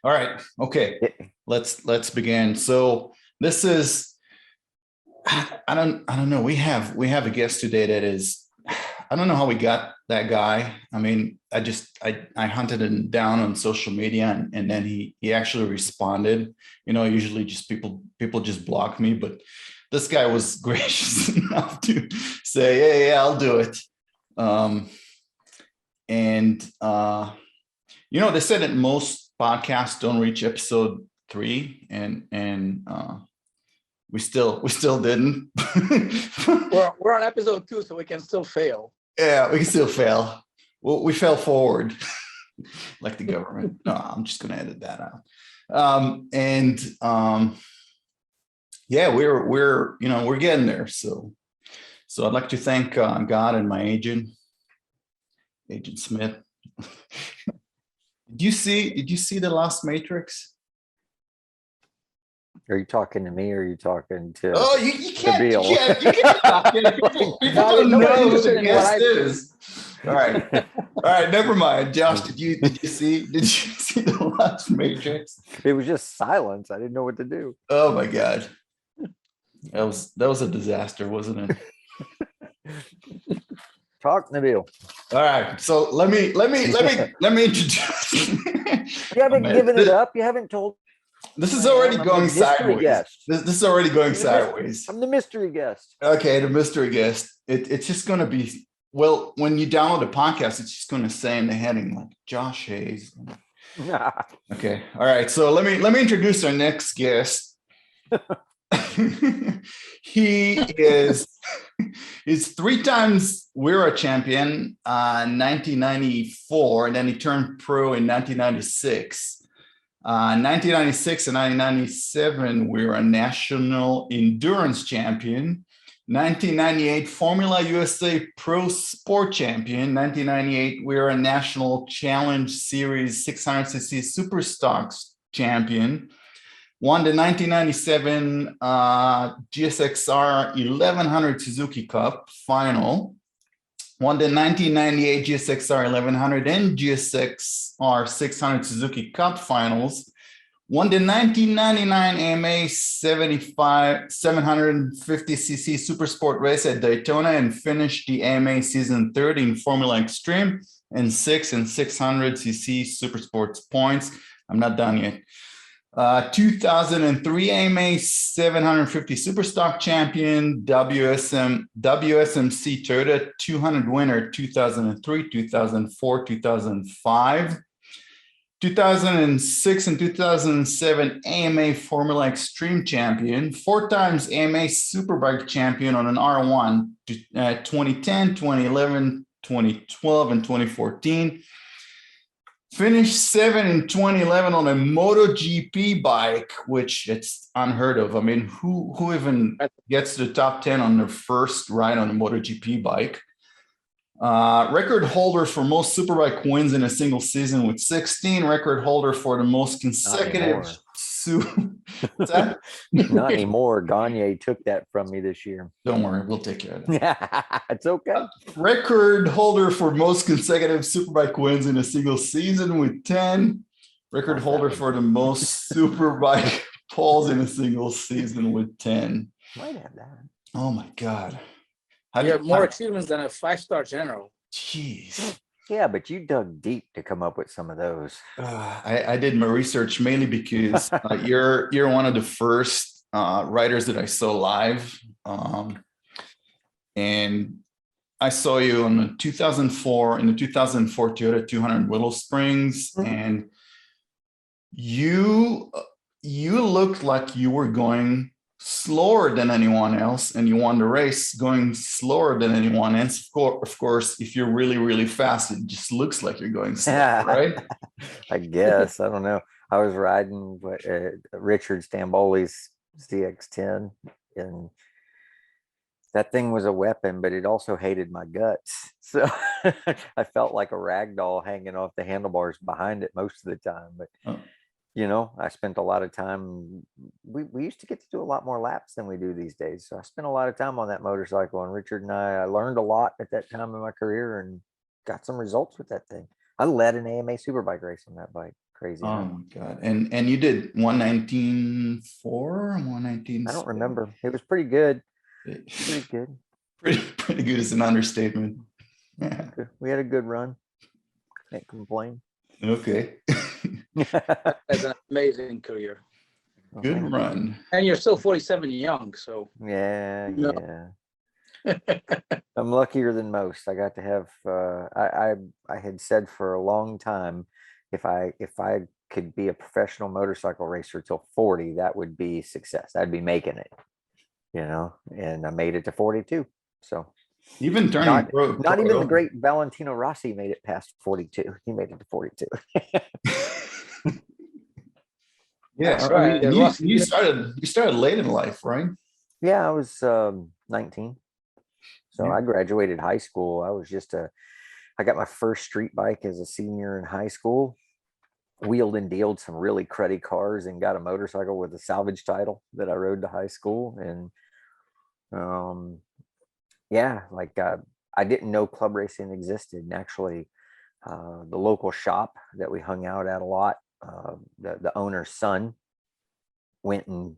All right. Okay. Let's begin. So this is, I don't know. We have a guest today that is, I don't know how we got that guy. I mean, I hunted him down on social media, and then he actually responded. Usually just people just block me, but this guy was gracious enough to say, "Hey, yeah, I'll do it." They said that most podcasts don't reach episode 3, and we still didn't. we're on episode 2, so we can still fail. Yeah, we can still fail. Well, we fell forward, like the government. No, I'm just going to edit that out. Yeah, we're getting there. So I'd like to thank God and my agent Smith. Did you see the last Matrix? Are you talking to me or are you talking to you can't Bill? You can't talk. People don't know who the guest is. All right, never mind. Josh, did you see the last Matrix? It was just silence. I didn't know what to do. Oh my God. That was a disaster, wasn't it? Talk, Nabil. All right, so let me introduce. You haven't given it up. You haven't told. This is already going sideways. This is already going sideways. I'm the mystery guest. Okay, the mystery guest. It's just going to be, well, when you download the podcast, it's just going to say in the heading like Josh Hayes. Okay, all right. So let me introduce our next guest. He's 3 times WERA champion, 1994, and then he turned pro in 1996. 1996 and 1997, we were a national endurance champion. 1998, Formula USA Pro Sport champion. 1998, we were a national challenge series 600cc Super Stocks champion. Won the 1997 GSXR 1100 Suzuki Cup final. Won the 1998 GSXR 1100 and GSXR 600 Suzuki Cup finals. Won the 1999 AMA 750cc Super Sport race at Daytona and finished the AMA season 3rd in Formula Extreme and 6th in 600cc Super Sports points. I'm not done yet. 2003 AMA 750 Superstock champion, WSMC Toyota 200 winner 2003, 2004, 2005. 2006 and 2007 AMA Formula Extreme champion, 4 times AMA Superbike champion on an R1, 2010, 2011, 2012, and 2014. Finished 7 in 2011 on a MotoGP bike, which it's unheard of. I mean, who even gets to the top 10 on their first ride on a MotoGP bike? Record holder for most Superbike wins in a single season with 16. Record holder for the most consecutive. What's that? Not anymore. Gagne took that from me this year. Don't worry, we'll take care of that. It's okay. Record holder for most consecutive Superbike wins in a single season with 10. Record holder for the most Superbike poles in a single season with 10. Might have that. Oh my God. You have more achievements than a 5-star general. Jeez. Yeah, but you dug deep to come up with some of those. I did my research mainly because you're one of the first writers that I saw live, and I saw you in the 2004 Toyota 200 Willow Springs, and you looked like you were going slower than anyone else, and you won the race going slower than anyone else. Of course, if you're really, really fast, it just looks like you're going slow, right? I guess. I don't know. I was riding Richard Stamboli's CX-10, and that thing was a weapon, but it also hated my guts. So I felt like a rag doll hanging off the handlebars behind it most of the time. But you know, I spent a lot of time. We used to get to do a lot more laps than we do these days. So I spent a lot of time on that motorcycle, and Richard and I learned a lot at that time in my career and got some results with that thing. I led an AMA Superbike race on that bike. Crazy. Oh my God. And you did 119.4, 119. I don't remember. It was pretty good. Pretty good. Pretty good is an understatement. We had a good run. Can't complain. Okay. That's an amazing career. Well, Good thank you. run. And you're still 47 young, so Yeah, No. yeah. I'm luckier than most. I got to have I had said for a long time if I could be a professional motorcycle racer till 40, that would be success. I'd be making it, you know, and I made it to 42. So Even turning not pro, not even the pro. great Valentino Rossi made it past 42. He made it to 42. Yeah, That's I right. mean, Ross, you started late in life, right? Yeah, I was 19. So Yeah. I graduated high school. I got my first street bike as a senior in high school. Wheeled and dealed some really cruddy cars and got a motorcycle with a salvage title that I rode to high school. And yeah, like I didn't know club racing existed. And actually, the local shop that we hung out at a lot, the owner's son went and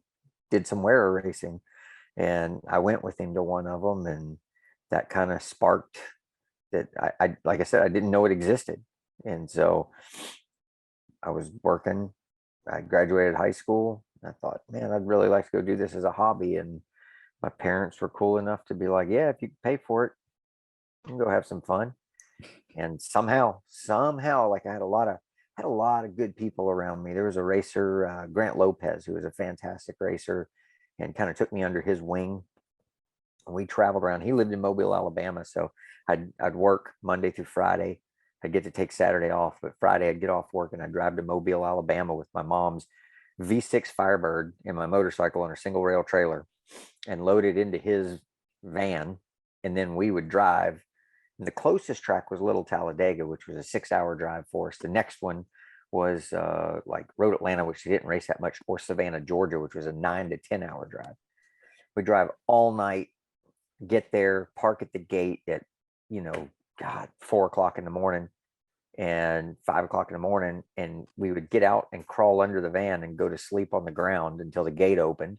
did some wearer racing, and I went with him to one of them, and that kind of sparked that. I like I said, I didn't know it existed, and so I was working. I graduated high school. I thought, man, I'd really like to go do this as a hobby. And my parents were cool enough to be like, yeah, if you can pay for it, you can go have some fun. And somehow, like I had a lot of good people around me. There was a racer, Grant Lopez, who was a fantastic racer, and kind of took me under his wing. And we traveled around. He lived in Mobile, Alabama, so I'd work Monday through Friday. I'd get to take Saturday off, but Friday I'd get off work and I'd drive to Mobile, Alabama with my mom's V6 Firebird and my motorcycle on a single rail trailer and load it into his van. And then we would drive. And the closest track was Little Talladega, which was a 6-hour drive for us. The next one was like Road Atlanta, which they didn't race that much, or Savannah, Georgia, which was a 9 to 10-hour drive. We drive all night, get there, park at the gate at, God, 4 o'clock in the morning and 5 o'clock in the morning. And we would get out and crawl under the van and go to sleep on the ground until the gate opened,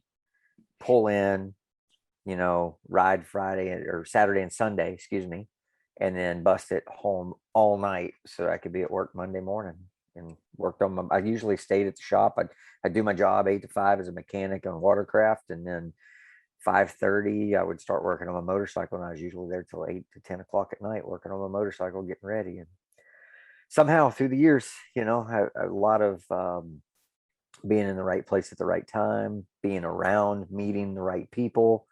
pull in, ride Friday or Saturday and Sunday, excuse me, and then bust it home all night so I could be at work Monday morning. And worked on I usually stayed at the shop. I'd do my job 8 to 5 as a mechanic on watercraft, and then 5:30 I would start working on my motorcycle, and I was usually there till 8 to 10 o'clock at night working on my motorcycle, getting ready. And somehow through the years, a lot of being in the right place at the right time, being around, meeting the right people,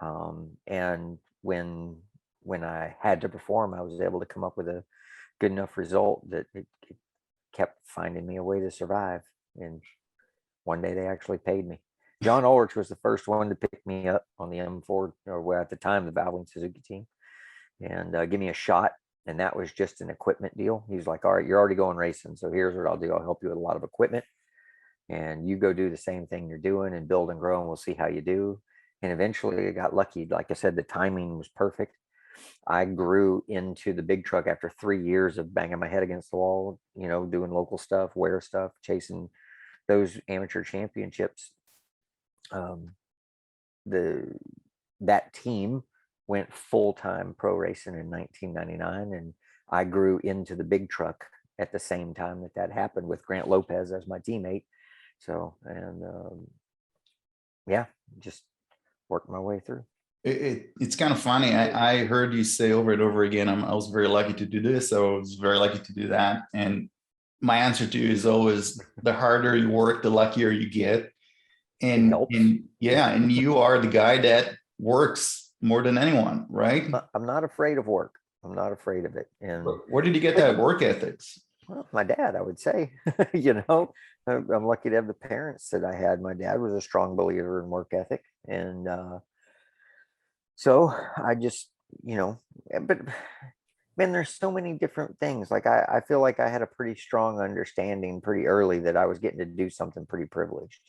and when I had to perform, I was able to come up with a good enough result that it kept finding me a way to survive. And one day they actually paid me. John Ulrich was the first one to pick me up on the M4, or at the time the Valvoline Suzuki team, and give me a shot. And that was just an equipment deal. He was like, all right, you're already going racing, so here's what I'll do. I'll help you with a lot of equipment, and you go do the same thing you're doing and build and grow, and we'll see how you do. And eventually I got lucky. Like I said, the timing was perfect. I grew into the big truck after 3 years of banging my head against the wall, doing local stuff, wear stuff, chasing those amateur championships. That team went full-time pro racing in 1999, and I grew into the big truck at the same time that happened, with Grant Lopez as my teammate. So, and yeah, just worked my way through. It's kind of funny. I heard you say over and over again, I was very lucky to do this. I was very lucky to do that. And my answer to you is always, the harder you work, the luckier you get. And yeah, and you are the guy that works more than anyone, right? I'm not afraid of work. I'm not afraid of it. And where did you get that work ethics? Well, my dad, I would say. I'm lucky to have the parents that I had. My dad was a strong believer in work ethic, and so I just, but man, there's so many different things. Like I feel like I had a pretty strong understanding pretty early that I was getting to do something pretty privileged,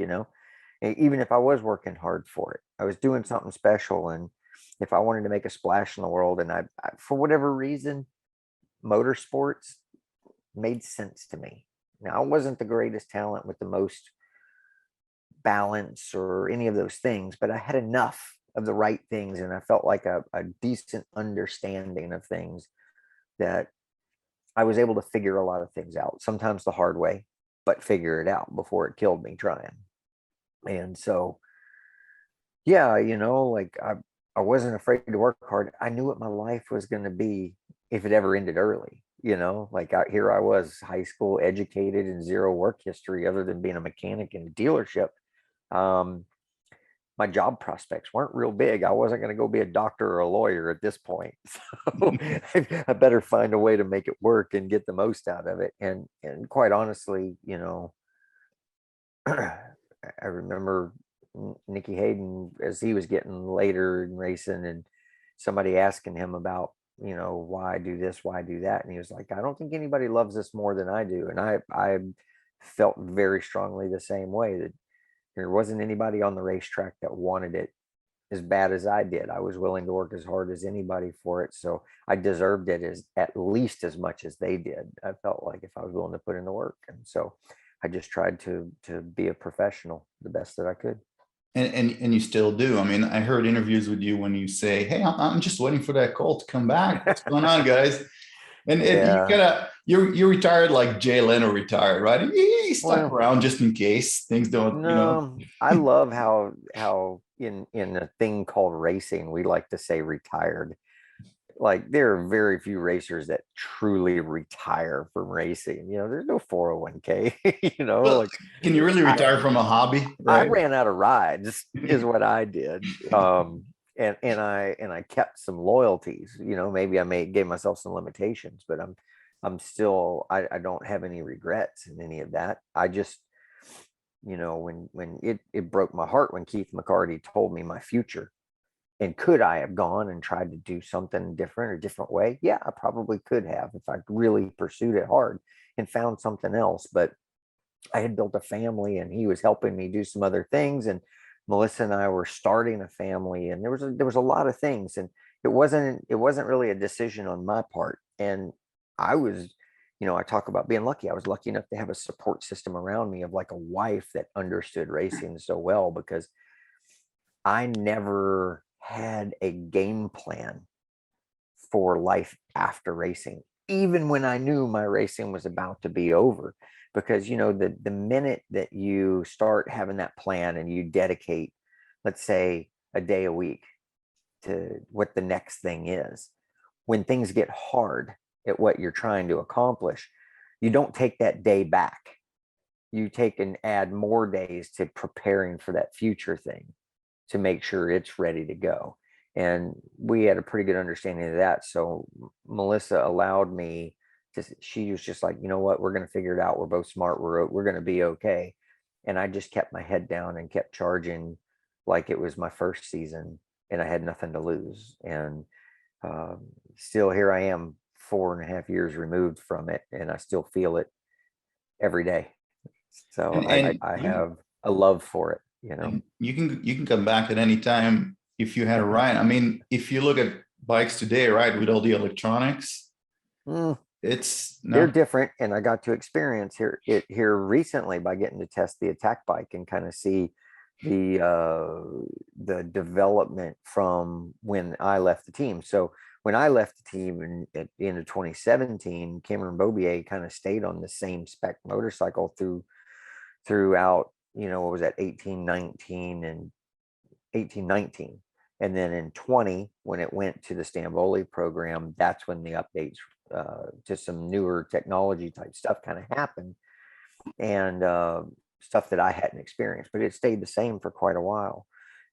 even if I was working hard for it, I was doing something special. And if I wanted to make a splash in the world, and I for whatever reason, motorsports made sense to me. Now, I wasn't the greatest talent with the most balance or any of those things, but I had enough of the right things, and I felt like a decent understanding of things that I was able to figure a lot of things out, sometimes the hard way, but figure it out before it killed me trying. And so, yeah, like I wasn't afraid to work hard. I knew what my life was going to be if it ever ended early. Like here I was, high school educated and zero work history other than being a mechanic in a dealership. Um, my job prospects weren't real big. I wasn't going to go be a doctor or a lawyer at this point. So I better find a way to make it work and get the most out of it. And quite honestly, I remember Nicky Hayden as he was getting later in racing, and somebody asking him about, why do this, why do that, and he was like, I don't think anybody loves this more than I do. And I felt very strongly the same way, that there wasn't anybody on the racetrack that wanted it as bad as I did. I was willing to work as hard as anybody for it, so I deserved it as at least as much as they did. I felt like if I was willing to put in the work, and so I just tried to be a professional the best that I could. And you still do. I mean, I heard interviews with you when you say, "Hey, I'm just waiting for that call to come back. What's going on, guys?" And you Yeah. you retired like Jay Leno retired, right? He stuck Well, around just in case things don't, no, I love how in a thing called racing, we like to say retired. Like there are very few racers that truly retire from racing. There's no 401k, Well, like can you really I retire from a hobby, I right? ran out of rides is what I did. And I kept some loyalties. Maybe I gave myself some limitations, but I'm still, I don't have any regrets in any of that. I just, when it broke my heart when Keith McCarty told me my future. And could I have gone and tried to do something different or different way? Yeah, I probably could have if I really pursued it hard and found something else. But I had built a family, and he was helping me do some other things. And Melissa and I were starting a family, and there was a lot of things, and it wasn't really a decision on my part. And I was, I talk about being lucky. I was lucky enough to have a support system around me of like a wife that understood racing so well, because I never had a game plan for life after racing, even when I knew my racing was about to be over. Because the minute that you start having that plan and you dedicate, let's say, a day a week to what the next thing is, when things get hard at what you're trying to accomplish, you don't take that day back. You take and add more days to preparing for that future thing to make sure it's ready to go. And we had a pretty good understanding of that. So Melissa allowed me to, she was just like, you know what, we're going to figure it out. We're both smart. We're going to be okay. And I just kept my head down and kept charging like it was my first season and I had nothing to lose. And still here I am 4.5 years removed from it, and I still feel it every day. So And I have a love for it, and you can come back at any time if you had a ride. I mean, if you look at bikes today, right, with all the electronics, Mm, it's they're not. different, and I got to experience here recently by getting to test the attack bike and kind of see the development from when I left the team. So when I left the team at the end of 2017, Cameron Bobier kind of stayed on the same spec motorcycle throughout, what was that, 1819 and 1819. And then in 20, when it went to the Stamboli program, that's when the updates to some newer technology type stuff kind of happened, and stuff that I hadn't experienced, but it stayed the same for quite a while.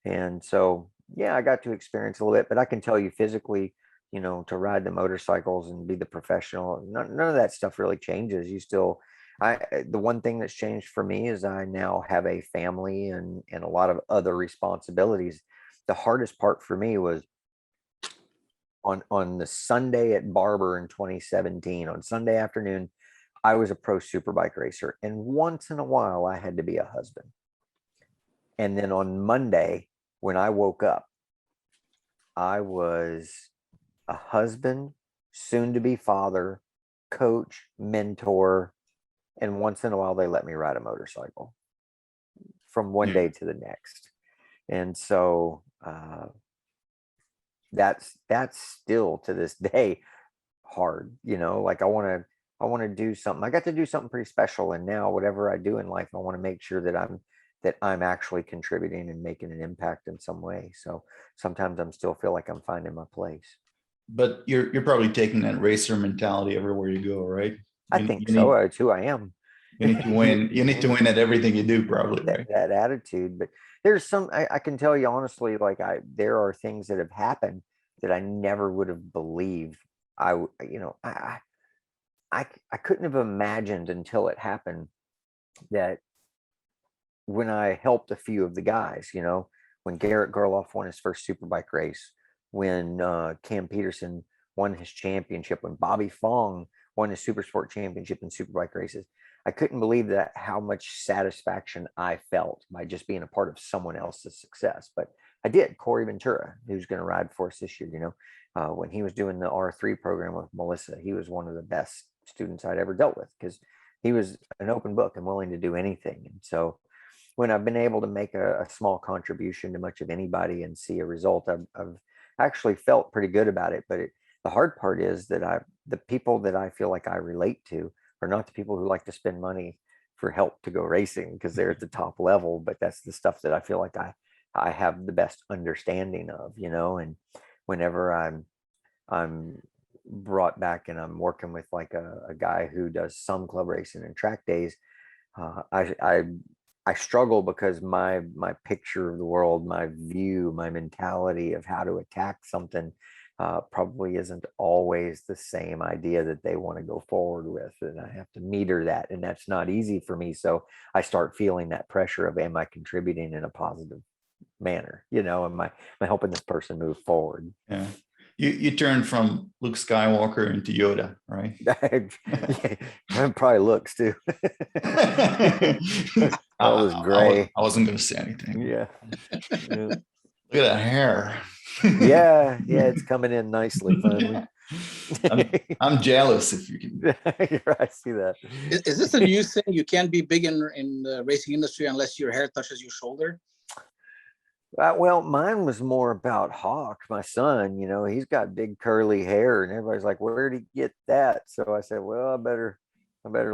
And so, yeah, I got to experience a little bit, but I can tell you physically, to ride the motorcycles and be the professional, none of that stuff really changes. You still, the one thing that's changed for me is I now have a family and a lot of other responsibilities. The hardest part for me was on the Sunday at Barber in 2017, on Sunday afternoon, I was a pro superbike racer, and once in a while I had to be a husband. And then on Monday, when I woke up, I was a husband, soon to be father, coach, mentor, and once in a while they let me ride a motorcycle from one day to the next. And so that's still to this day hard, like I want to do something. I got to do something pretty special, and now whatever I do in life, I want to make sure that I'm actually contributing and making an impact in some way. So sometimes I'm still feel like I'm finding my place. But you're probably taking that racer mentality everywhere you go, right? I think so. It's who I am. You need to win. You need to win at everything you do, probably, right? That attitude. But there's some, I can tell you honestly, like there are things that have happened that I never would have believed. I couldn't have imagined until it happened that when I helped a few of the guys, when Garrett Gerloff won his first Superbike race, when Cam Peterson won his championship, when Bobby Fong won his Supersport championship in Superbike races, I couldn't believe that how much satisfaction I felt by just being a part of someone else's success. But I did. Corey Ventura, who's going to ride for us this year, when he was doing the R3 program with Melissa, he was one of the best students I'd ever dealt with because he was an open book and willing to do anything. And so when I've been able to make a small contribution to much of anybody and see a result, I've actually felt pretty good about it. But the hard part is that the people that I feel like I relate to are not the people who like to spend money for help to go racing because they're at the top level. But that's the stuff that I feel like I have the best understanding of, and whenever I'm brought back and I'm working with like a guy who does some club racing and track days, I struggle because my picture of the world, my view, my mentality of how to attack something probably isn't always the same idea that they want to go forward with. And I have to meter that. And that's not easy for me. So I start feeling that pressure of, am I contributing in a positive manner? Am I helping this person move forward? Yeah. You turned from Luke Skywalker into Yoda, right? Probably looks too. All this gray. I wasn't going to say anything. Yeah. Look at that hair. Yeah, it's coming in nicely finally. I'm jealous if you can. I see that. Is this a new thing? You can't be big in the racing industry unless your hair touches your shoulder? Well, mine was more about Hawk, my son. He's got big curly hair, and everybody's like, "Where did he get that?" So I said, "Well, I better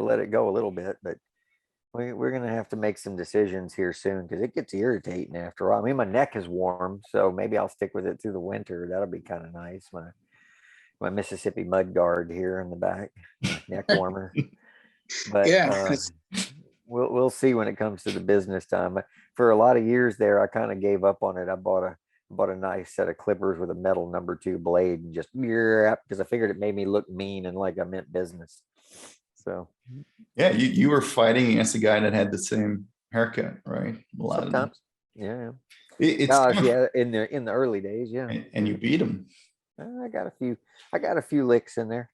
let it go a little bit." But we're gonna have to make some decisions here soon because it gets irritating after a while. I mean, my neck is warm, so maybe I'll stick with it through the winter. That'll be kind of nice. My Mississippi mud guard here in the back, neck warmer. But yeah, we'll see when it comes to the business time. For a lot of years there, I kind of gave up on it. I bought a nice set of clippers with a metal number 2 blade and just because I figured it made me look mean and like I meant business. So yeah, you were fighting against a guy that had the same haircut, right? Sometimes, yeah. It's in the early days, yeah. And you beat him. I got a few licks in there.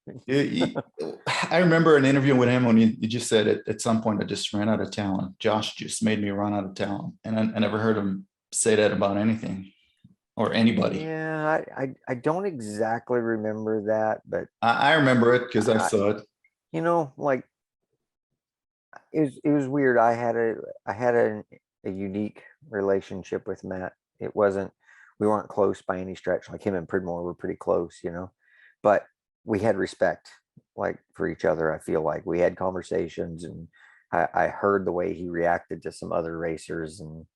I remember an interview with him when you just said at some point I just ran out of talent. Josh just made me run out of talent, and I never heard him say that about anything or anybody. Yeah, I don't exactly remember that, but I remember it because I saw it. Like it was weird. I had a unique relationship with Matt. We weren't close by any stretch. Like him and Pridmore were pretty close, but we had respect like for each other. I feel like we had conversations, and I heard the way he reacted to some other racers, and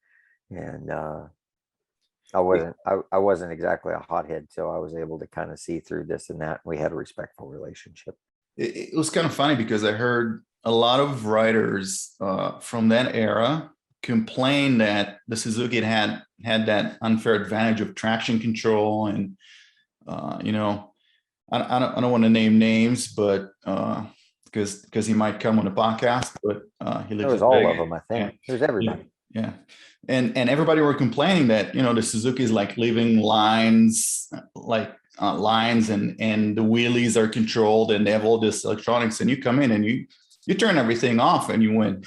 I wasn't exactly a hothead, so I was able to kind of see through this and that. We had a respectful relationship. It was kind of funny because I heard a lot of riders from that era complain that the Suzuki had that unfair advantage of traction control, and I don't want to name names, but because he might come on the podcast, but he lives. It was all of them, I think. It was everybody. Yeah. And everybody were complaining that the Suzuki is like leaving lines, lines, and the wheelies are controlled, and they have all this electronics, and you come in and you turn everything off and you win.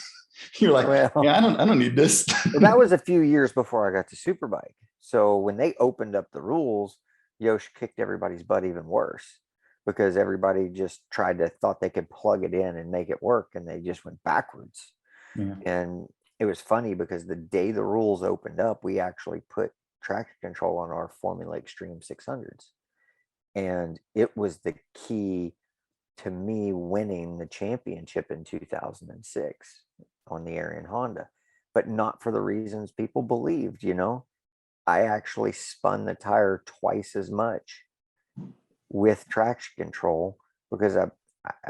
You're like, well, yeah, I don't need this. Well, that was a few years before I got to Superbike. So when they opened up the rules, Yosh kicked everybody's butt even worse because everybody just thought they could plug it in and make it work, and they just went backwards. Yeah. And it was funny because the day the rules opened up, we actually put traction control on our Formula Extreme 600s. And it was the key to me winning the championship in 2006 on the Arian Honda, but not for the reasons people believed. I actually spun the tire twice as much with traction control because I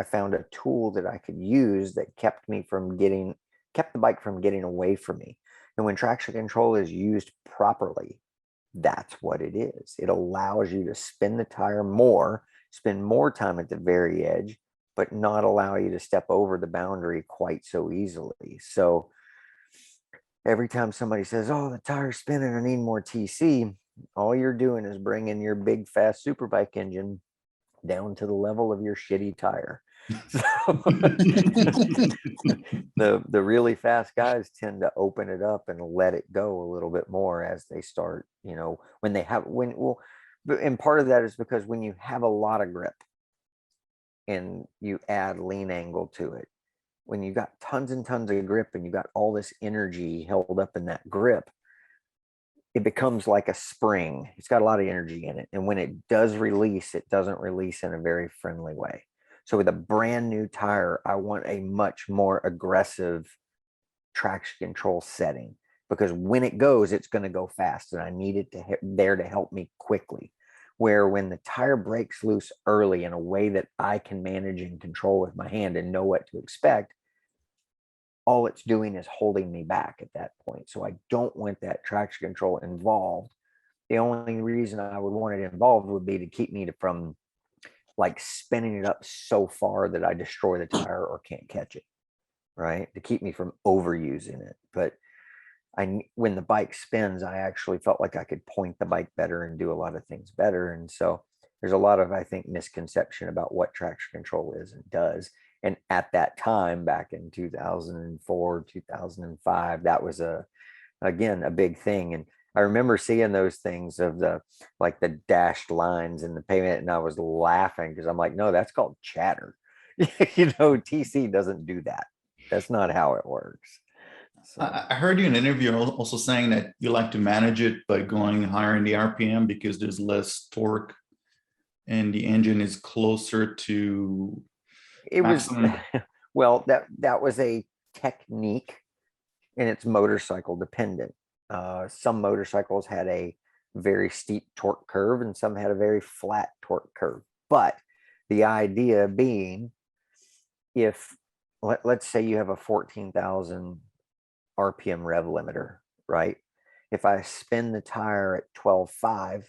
found a tool that I could use that kept the bike from getting away from me. And when traction control is used properly, that's what it is. It allows you to spin the tire more, spend more time at the very edge, but not allow you to step over the boundary quite so easily. So every time somebody says, oh, the tire's spinning, I need more TC, all you're doing is bringing your big fast superbike engine down to the level of your shitty tire. So the really fast guys tend to open it up and let it go a little bit more as they start, and part of that is because when you have a lot of grip and you add lean angle to it, when you got tons and tons of grip and you got all this energy held up in that grip, it becomes like a spring. It's got a lot of energy in it. And when it does release, it doesn't release in a very friendly way. So with a brand new tire, I want a much more aggressive traction control setting, because when it goes, it's going to go fast, and I need it there to help me quickly. Where when the tire breaks loose early in a way that I can manage and control with my hand and know what to expect, all it's doing is holding me back at that point. So I don't want that traction control involved. The only reason I would want it involved would be to keep me from like spinning it up so far that I destroy the tire or can't catch it, right? To keep me from overusing it. But when the bike spins, I actually felt like I could point the bike better and do a lot of things better. And so there's a lot of, I think, misconception about what traction control is and does. And at that time, back in 2004, 2005, that was again, a big thing. And I remember seeing those things of the dashed lines in the pavement, and I was laughing because I'm like, no, that's called chatter. TC doesn't do that. That's not how it works. So. I heard you in an interview also saying that you like to manage it by going higher in the RPM because there's less torque and the engine is closer to maximum. Well, that was a technique, and it's motorcycle dependent. Some motorcycles had a very steep torque curve and some had a very flat torque curve. But the idea being, if let's say you have a 14,000 RPM rev limiter, right? If I spin the tire at 12.5,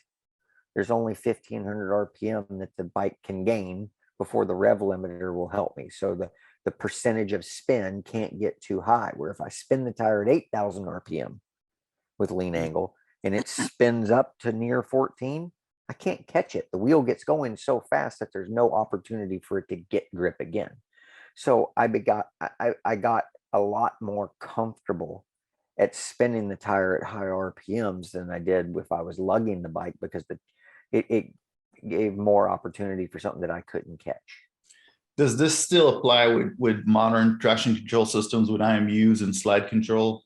there's only 1,500 RPM that the bike can gain before the rev limiter will help me. So the percentage of spin can't get too high, where if I spin the tire at 8,000 RPM with lean angle and it spins up to near 14, I can't catch it. The wheel gets going so fast that there's no opportunity for it to get grip again. So I got a lot more comfortable at spinning the tire at high RPMs than I did if I was lugging the bike, because it gave more opportunity for something that I couldn't catch. Does this still apply with modern traction control systems with IMUs and slide control?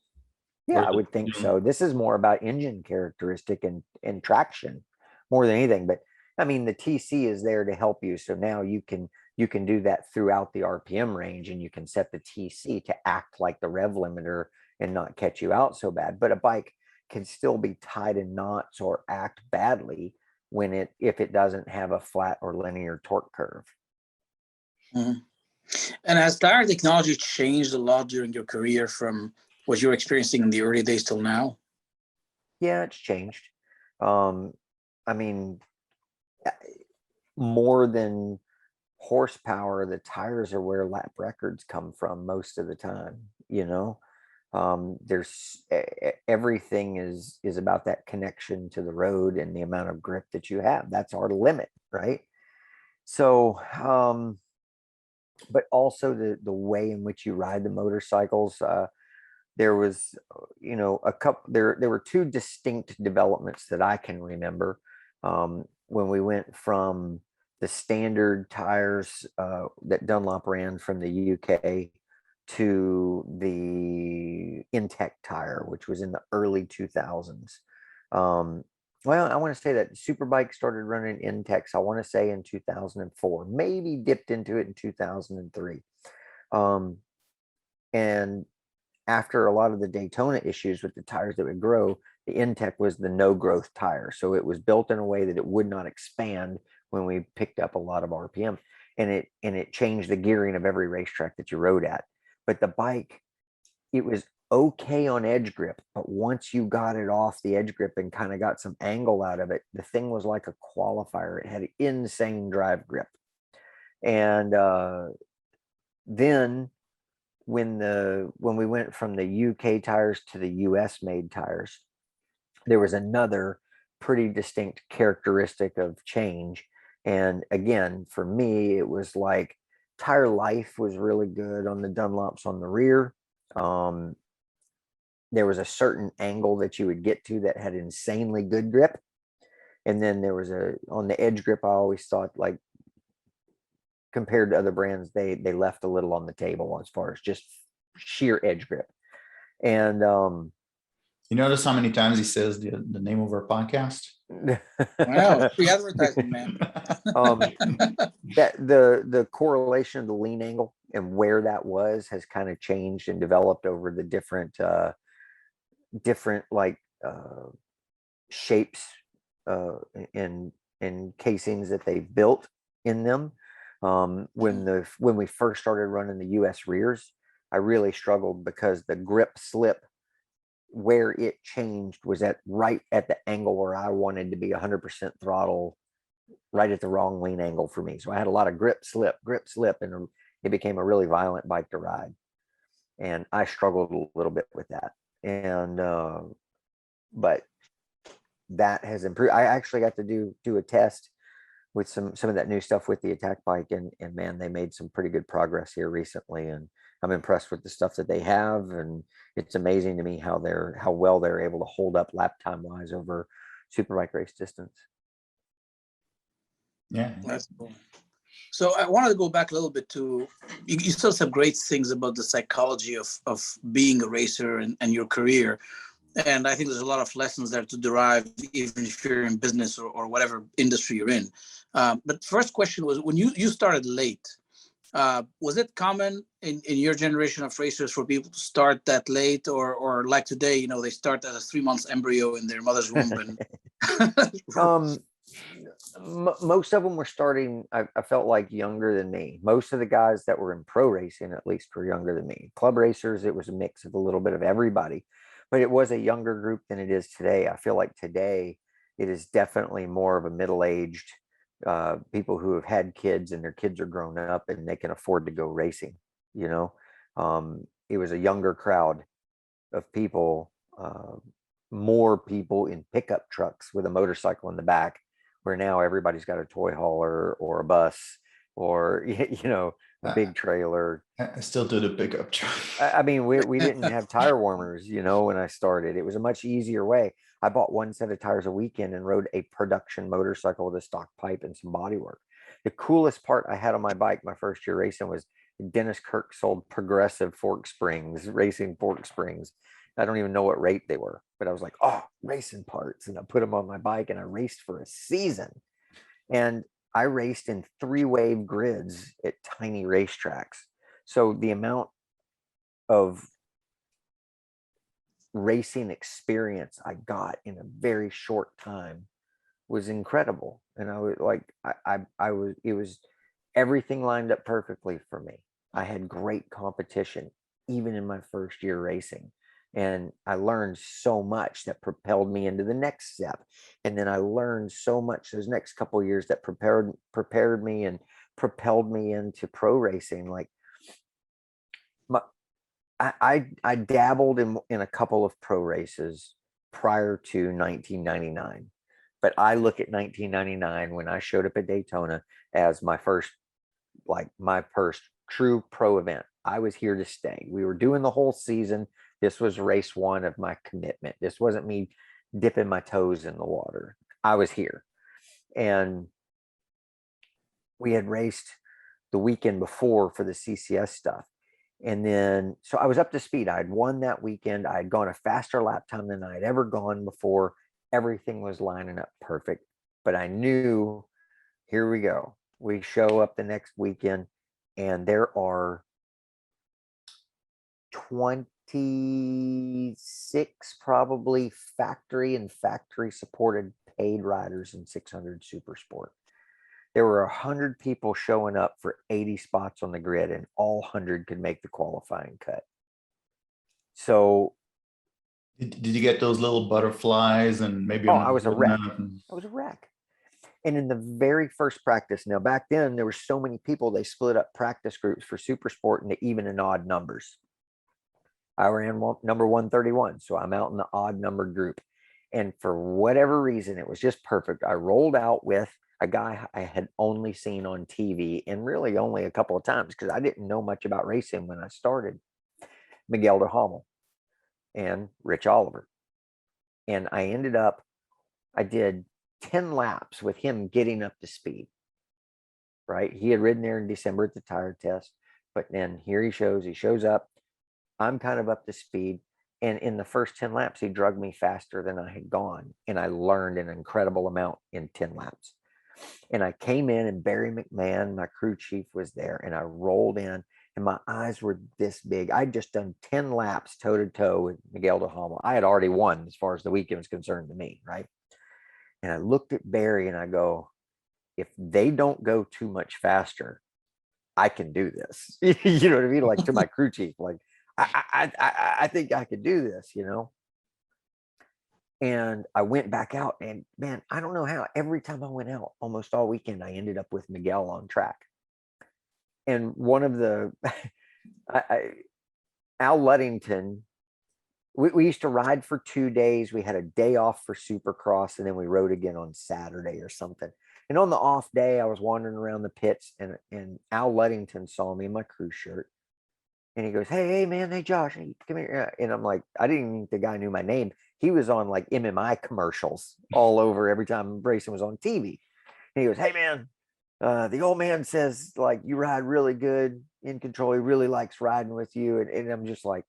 Yeah, I would think so. This is more about engine characteristic and traction more than anything. But I mean, the TC is there to help you. So now you can do that throughout the RPM range, and you can set the TC to act like the rev limiter and not catch you out so bad. But a bike can still be tied in knots or act badly if it doesn't have a flat or linear torque curve. Mm-hmm. And has tire technology changed a lot during your career from what you're experiencing in the early days till now? Yeah, it's changed. I mean, more than horsepower, the tires are where lap records come from most of the time. There's everything is about that connection to the road and the amount of grip that you have. That's our limit, right? So but also the way in which you ride the motorcycles. There was there were two distinct developments that I can remember when we went from the standard tires that Dunlop ran from the UK to the Intech tire, which was in the early 2000s. Well, I want to say that Superbike started running Intex, I want to say in 2004, maybe dipped into it in 2003. And after a lot of the Daytona issues with the tires that would grow, the Intech was the no growth tire. So it was built in a way that it would not expand when we picked up a lot of RPM, and it changed the gearing of every racetrack that you rode at. But the bike, it was okay on edge grip, but once you got it off the edge grip and kind of got some angle out of it, the thing was like a qualifier. It had insane drive grip. And then when we went from the UK tires to the US made tires, there was another pretty distinct characteristic of change. And again, for me, it was like tire life was really good on the Dunlops on the rear. There was a certain angle that you would get to that had insanely good grip. And then there was on the edge grip, I always thought, like, compared to other brands, they left a little on the table as far as just sheer edge grip. And you notice how many times he says the name of our podcast? Wow, free advertising, man. That the correlation of the lean angle and where that has kind of changed and developed over the different like shapes and casings that they've built in them. When we first started running the US rears, I really struggled because the grip slip where it changed was right at the angle where I wanted to be 100% throttle, right at the wrong lean angle for me. So I had a lot of grip slip, and it became a really violent bike to ride. And I struggled a little bit with that. And but that has improved. I actually got to do a test with some of that new stuff with the attack bike, and man, they made some pretty good progress here recently, and I'm impressed with the stuff that they have. And it's amazing to me how well they're able to hold up lap time wise over Superbike race distance. Yeah, that's cool. So I wanted to go back a little bit to, you still some great things about the psychology of being a racer and your career. And I think there's a lot of lessons there to derive, even if you're in business or whatever industry you're in. But first question was, when you started late, was it common in your generation of racers for people to start that late, or like today, they start as a 3 months embryo in their mother's womb? And most of them were starting, I felt like, younger than me. Most of the guys that were in pro racing, at least, were younger than me. Club racers, it was a mix of a little bit of everybody, but it was a younger group than it is today. I feel like today it is definitely more of a middle-aged people who have had kids, and their kids are grown up and they can afford to go racing. It was a younger crowd of people, more people in pickup trucks with a motorcycle in the back, where now everybody's got a toy hauler or a bus or a big trailer. I still do the pickup truck. I mean, we didn't have tire warmers, when I started. It was a much easier way. I bought one set of tires a weekend and rode a production motorcycle with a stock pipe and some bodywork. The coolest part I had on my bike my first year racing was Dennis Kirk sold Progressive racing fork springs. I don't even know what rate they were, but I was like, oh, racing parts. And I put them on my bike and I raced for a season. And I raced in 3-wave grids at tiny racetracks. So the amount of racing experience I got in a very short time was incredible. And I was like, it was everything lined up perfectly for me. I had great competition, even in my first year racing. And I learned so much that propelled me into the next step. And then I learned so much those next couple of years that prepared me and propelled me into pro racing. Like I dabbled in a couple of pro races prior to 1999. But I look at 1999, when I showed up at Daytona, as my first true pro event. I was here to stay. We were doing the whole season. This was race one of my commitment. This wasn't me dipping my toes in the water. I was here. And we had raced the weekend before for the CCS stuff. And then, so I was up to speed. I had won that weekend. I had gone a faster lap time than I had ever gone before. Everything was lining up perfect. But I knew, here we go. We show up the next weekend, and there are 26 probably factory and factory supported paid riders in 600 Super Sport. There were 100 people showing up for 80 spots on the grid, and all 100 could make the qualifying cut. So Did you get those little butterflies and maybe oh, I'm not I was a good wreck. enough? I was a wreck. And in the very first practice, now back then there were so many people, they split up practice groups for Super Sport into even and odd numbers. I ran number 131, so I'm out in the odd number group. And for whatever reason, it was just perfect. I rolled out with a guy I had only seen on TV, and really only a couple of times because I didn't know much about racing when I started, Miguel de Hamel and Rich Oliver. And I did 10 laps with him getting up to speed, right? He had ridden there in December at the tire test, but then here he shows up. I'm kind of up to speed. And in the first 10 laps, he drugged me faster than I had gone. And I learned an incredible amount in 10 laps. And I came in, and Barry McMahon, my crew chief, was there. And I rolled in, and my eyes were this big. I'd just done 10 laps toe to toe with Miguel de Hamel. I had already won as far as the weekend was concerned to me, right? And I looked at Barry and I go, if they don't go too much faster, I can do this. You know what I mean? Like to my crew chief, like, I think I could do this, you know? And I went back out, and man, I don't know how, every time I went out almost all weekend, I ended up with Miguel on track. And one of the, Al Luddington, we used to ride for 2 days. We had a day off for Supercross, and then we rode again on Saturday or something. And on the off day, I was wandering around the pits, and Al Luddington saw me in my crew shirt. And he goes, hey, man, hey, Josh, hey, come here. And I'm like, I didn't even think the guy knew my name. He was on like MMI commercials all over every time racing was on TV. And he goes, hey, man, the old man says, like, you ride really good, in control. He really likes riding with you. And I'm just like,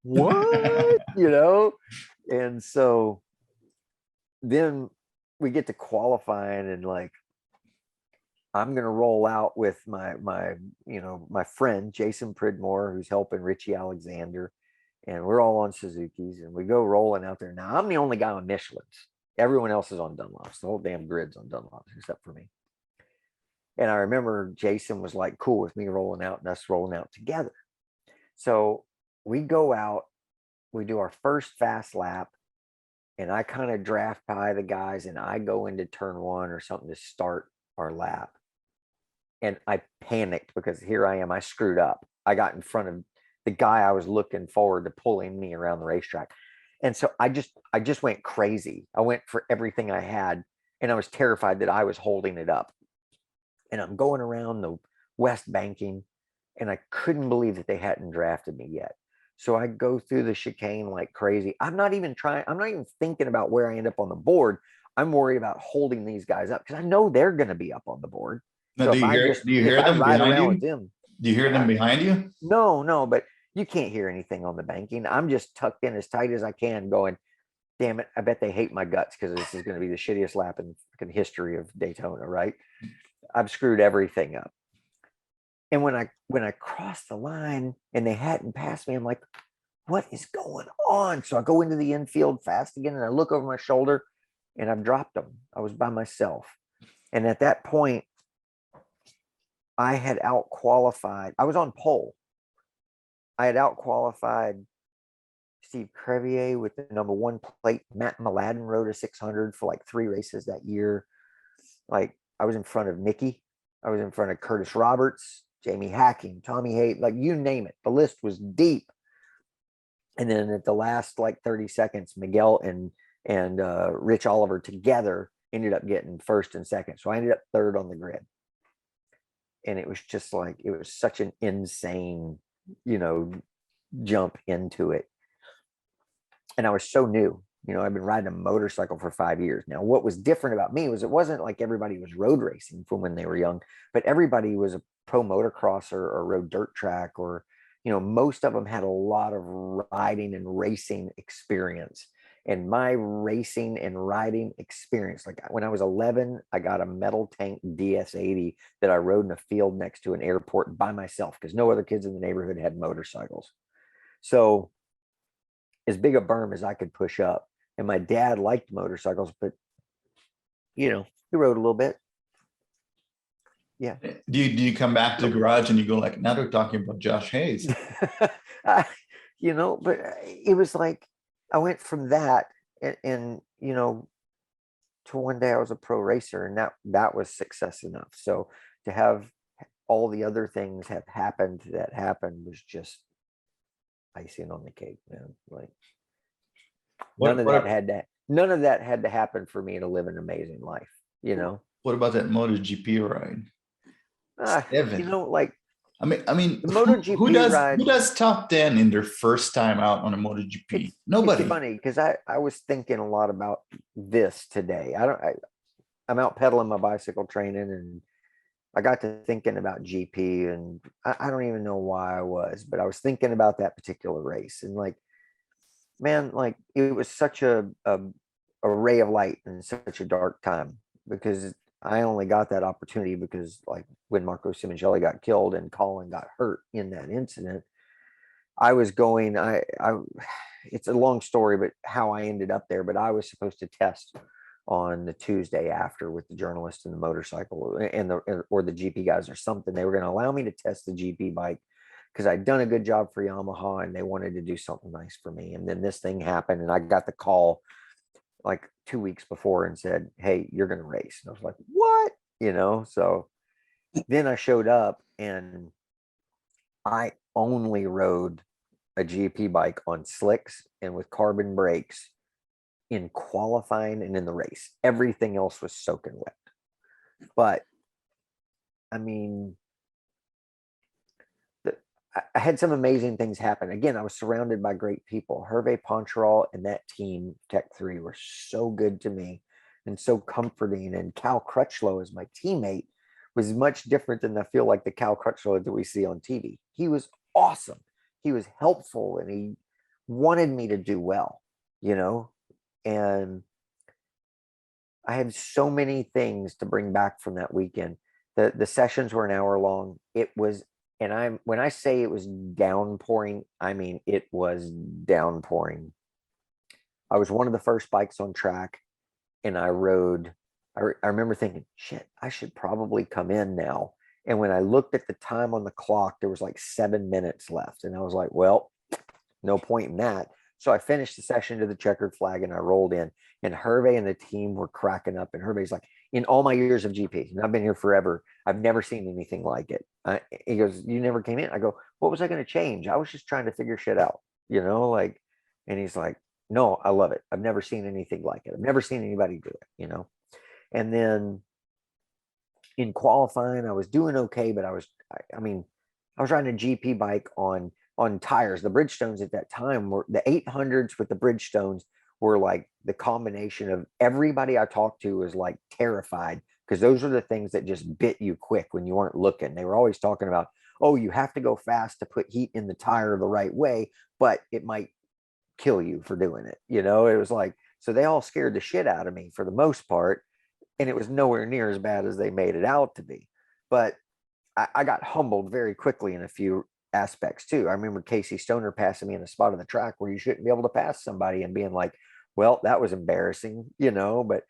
what? You know? And so then we get to qualifying, and like, I'm going to roll out with my friend, Jason Pridmore, who's helping Richie Alexander. And we're all on Suzuki's, and we go rolling out there. Now I'm the only guy on Michelin's. Everyone else is on Dunlops. The whole damn grid's on Dunlops except for me. And I remember Jason was like cool with me rolling out and us rolling out together. So we go out, we do our first fast lap, and I kind of draft by the guys, and I go into turn one or something to start our lap. And I panicked because here I am, I screwed up. I got in front of the guy I was looking forward to pulling me around the racetrack. And so I just went crazy. I went for everything I had, and I was terrified that I was holding it up. And I'm going around the West banking, and I couldn't believe that they hadn't drafted me yet. So I go through the chicane like crazy. I'm not even thinking about where I end up on the board. I'm worried about holding these guys up because I know they're going to be up on the board. Now, So do you hear if I them ride behind around you? with them, Do you hear them behind you? no, but you can't hear anything on the banking. I'm just tucked in as tight as I can, going, damn it, I bet they hate my guts because this is going to be the shittiest lap in the history of Daytona, right? I've screwed everything up. And when I crossed the line and they hadn't passed me, I'm like, what is going on? So I go into the infield fast again, and I look over my shoulder, and I've dropped them. I was by myself. And at that point, I had out-qualified. I was on pole. I had out-qualified Steve Crevier with the number one plate. Matt Mladen rode a 600 for like 3 races that year. Like, I was in front of Nicky. I was in front of Curtis Roberts, Jamie Hacking, Tommy Hayes, like you name it. The list was deep. And then at the last like 30 seconds, Miguel and Rich Oliver together ended up getting first and second. So I ended up third on the grid. And it was just like, it was such an insane, jump into it. And I was so new. You know, I've been riding a motorcycle for 5 years now. What was different about me was it wasn't like everybody was road racing from when they were young, but everybody was a pro motocrosser or rode dirt track, or, you know, most of them had a lot of riding and racing experience. And my racing and riding experience, like when I was 11, I got a metal tank DS80 that I rode in a field next to an airport by myself because no other kids in the neighborhood had motorcycles. So as big a berm as I could push up. And my dad liked motorcycles, but you know, he rode a little bit. Yeah. Do you come back to the garage and you go like, now they're talking about Josh Hayes? You know, but it was like I went from that and you know, to one day I was a pro racer, and that was success enough. So to have all the other things have happened that happened was just icing on the cake, man. Like none of that had to happen for me to live an amazing life, you know. What about that MotoGP ride? You know, like I mean, the MotoGP who does top 10 in their first time out on a MotoGP? Nobody. It's funny because I was thinking a lot about this today. I'm out pedaling my bicycle training, and I got to thinking about GP, and I don't even know why I was, but I was thinking about that particular race, and like, man, like it was such a ray of light in such a dark time, because I only got that opportunity because like when Marco Simoncelli got killed and Colin got hurt in that incident, I was going, it's a long story, but how I ended up there, but I was supposed to test on the Tuesday after with the journalist and the motorcycle and or the GP guys or something. They were going to allow me to test the GP bike because I'd done a good job for Yamaha and they wanted to do something nice for me. And then this thing happened and I got the call like 2 weeks before and said, hey, you're going to race. And I was like, what? You know, so then I showed up and I only rode a GP bike on slicks and with carbon brakes in qualifying and in the race. Everything else was soaking wet. But I mean, I had some amazing things happen. Again, I was surrounded by great people. Hervé Poncharal and that team, Tech 3, were so good to me and so comforting. And Cal Crutchlow as my teammate was much different than I feel like the Cal Crutchlow that we see on TV. He was awesome. He was helpful and he wanted me to do well, you know? And I had so many things to bring back from that weekend. The sessions were an hour long. It was, and when I say it was downpouring, I mean it was downpouring. I was one of the first bikes on track, and I rode. I remember thinking, shit, I should probably come in now. And when I looked at the time on the clock, there was like 7 minutes left, and I was like, well, no point in that. So I finished the session to the checkered flag and I rolled in, and Hervé and the team were cracking up. And Hervé's like, in all my years of GP, and I've been here forever, I've never seen anything like it. He goes, you never came in? I go, what was I going to change? I was just trying to figure shit out, you know, like, and he's like, no, I love it. I've never seen anything like it. I've never seen anybody do it, you know? And then in qualifying, I was doing okay, but I was riding a GP bike on tires. The Bridgestones at that time were the 800s with the Bridgestones were like the combination of everybody I talked to was like terrified because those were the things that just bit you quick when you weren't looking. They were always talking about, oh, you have to go fast to put heat in the tire the right way, but it might kill you for doing it. You know, it was like, so they all scared the shit out of me for the most part. And it was nowhere near as bad as they made it out to be. But I got humbled very quickly in a few aspects too. I remember Casey Stoner passing me in a spot on the track where you shouldn't be able to pass somebody and being like, well, that was embarrassing, you know, but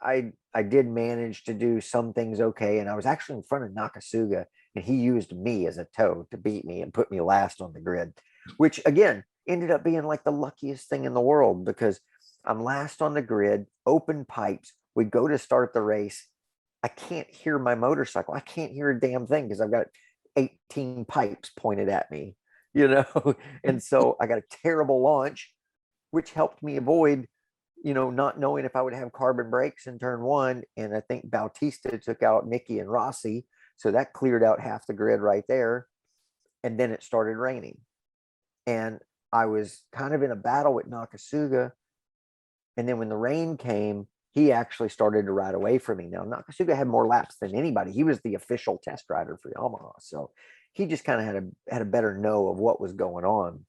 I did manage to do some things okay. And I was actually in front of Nakasuga and he used me as a toe to beat me and put me last on the grid, which again ended up being like the luckiest thing in the world because I'm last on the grid, open pipes. We go to start the race. I can't hear my motorcycle. I can't hear a damn thing because I've got 18 pipes pointed at me, you know? And so I got a terrible launch, which helped me avoid, you know, not knowing if I would have carbon brakes in turn one. And I think Bautista took out Nicky and Rossi. So that cleared out half the grid right there. And then it started raining. And I was kind of in a battle with Nakasuga And then when the rain came, he actually started to ride away from me. Now, Nakasuga had more laps than anybody. He was the official test rider for Yamaha. So he just kind of had a better know of what was going on.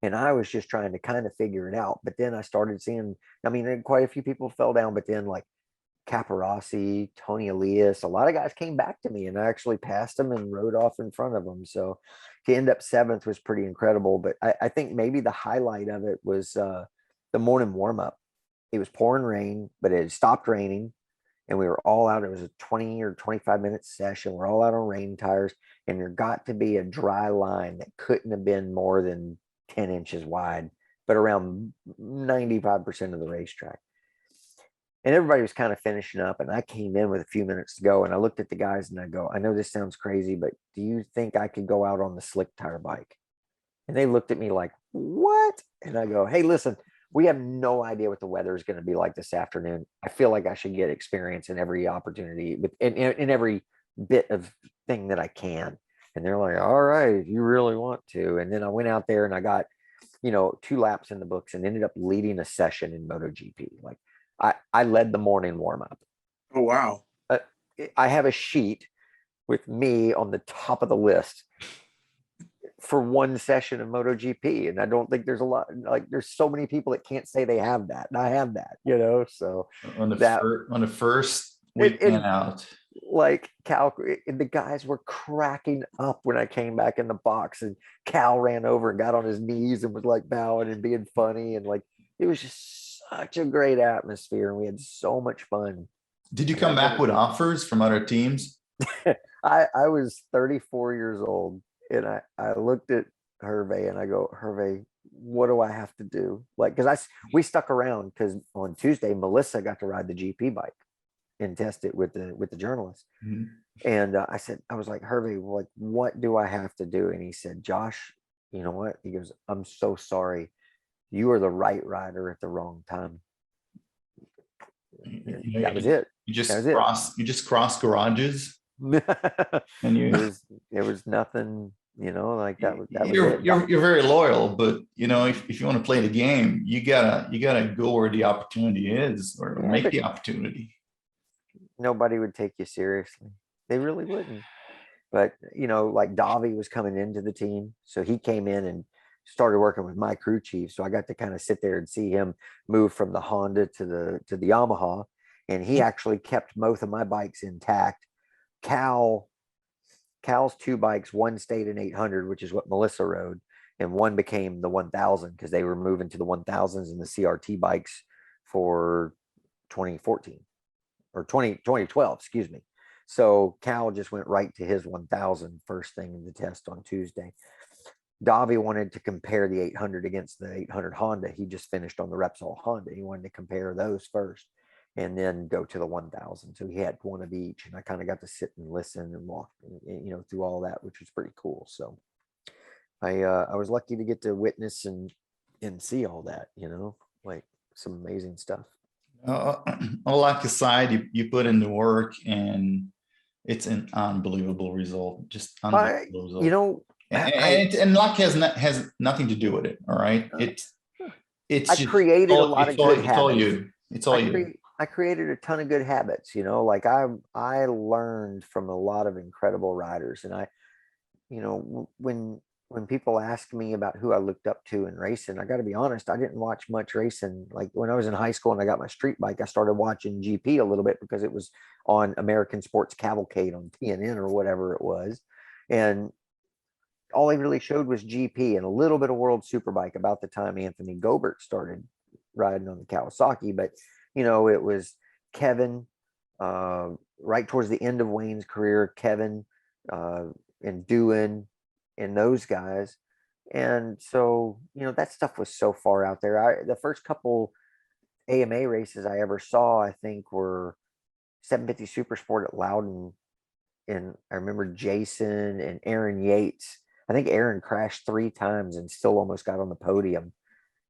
And I was just trying to kind of figure it out. But then I started seeing, I mean, quite a few people fell down, but then like Caparossi, Tony Elias, a lot of guys came back to me, and I actually passed them and rode off in front of them. So to end up 7th was pretty incredible. But I think maybe the highlight of it was the morning warm up. It was pouring rain, but it had stopped raining, and we were all out. It was a 20 or 25-minute session. We're all out on rain tires, and there got to be a dry line that couldn't have been more than 10 inches wide, but around 95% of the racetrack. And everybody was kind of finishing up, and I came in with a few minutes to go, and I looked at the guys and I go, I know this sounds crazy, but do you think I could go out on the slick tire bike? And they looked at me like, what? And I go, hey, listen, we have no idea what the weather is going to be like this afternoon. I feel like I should get experience in every opportunity, in every bit of thing that I can. And they're like, all right, if you really want to. And then I went out there and I got, 2 laps in the books and ended up leading a session in MotoGP. Like I led the morning warm up. Oh, wow. I have a sheet with me on the top of the list for one session of MotoGP. And I don't think there's a lot, like there's so many people that can't say they have that. And I have that, so on the first weekend out. Like Cal, the guys were cracking up when I came back in the box, and Cal ran over and got on his knees and was like bowing and being funny. And like, it was just such a great atmosphere, and we had so much fun. Did you come back with offers from other teams? I was 34 years old, and I looked at Hervé and I go, Hervé, what do I have to do? Like, because we stuck around because on Tuesday, Melissa got to ride the GP bike and test it with the journalist. Mm-hmm. And I was like, Hervé, like, what do I have to do? And he said, Josh, you know what? He goes, I'm so sorry. You are the right rider at the wrong time. That was it. You just cross garages. And there was nothing, like that was you're very loyal, but if you want to play the game, you gotta go where the opportunity is, or make the opportunity. Nobody would take you seriously. They really wouldn't. But like Davi was coming into the team, so he came in and started working with my crew chief. So I got to kind of sit there and see him move from the Honda to the Yamaha, and he actually kept both of my bikes intact. Cal's 2 bikes, one stayed in 800, which is what Melissa rode, and one became the 1000 because they were moving to the 1000s and the CRT bikes for 2014 or 2012, excuse me. So Cal just went right to his 1000 first thing in the test on Tuesday. Davi wanted to compare the 800 against the 800 Honda. He just finished on the Repsol Honda. He wanted to compare those first and then go to the 1000. So he had one of each, and I kind of got to sit and listen and walk, through all that, which was pretty cool. So I was lucky to get to witness and see all that, like some amazing stuff. All like aside, you put in the work, and it's an unbelievable result. Just unbelievable result. And luck has nothing to do with it. All right. It's I created a lot of good habits. It's all you. I created a ton of good habits, like I learned from a lot of incredible riders. And when people ask me about who I looked up to in racing, I got to be honest, I didn't watch much racing. Like when I was in high school and I got my street bike, I started watching GP a little bit because it was on American Sports Cavalcade on TNN or whatever it was. And all they really showed was GP and a little bit of World Superbike about the time Anthony Gobert started riding on the Kawasaki. But, it was Kevin, right towards the end of Wayne's career, Kevin and Doohan and those guys. And so, that stuff was so far out there. The first couple AMA races I ever saw, I think, were 750 Super Sport at Loudon. And I remember Jason and Aaron Yates. I think Aaron crashed 3 times and still almost got on the podium,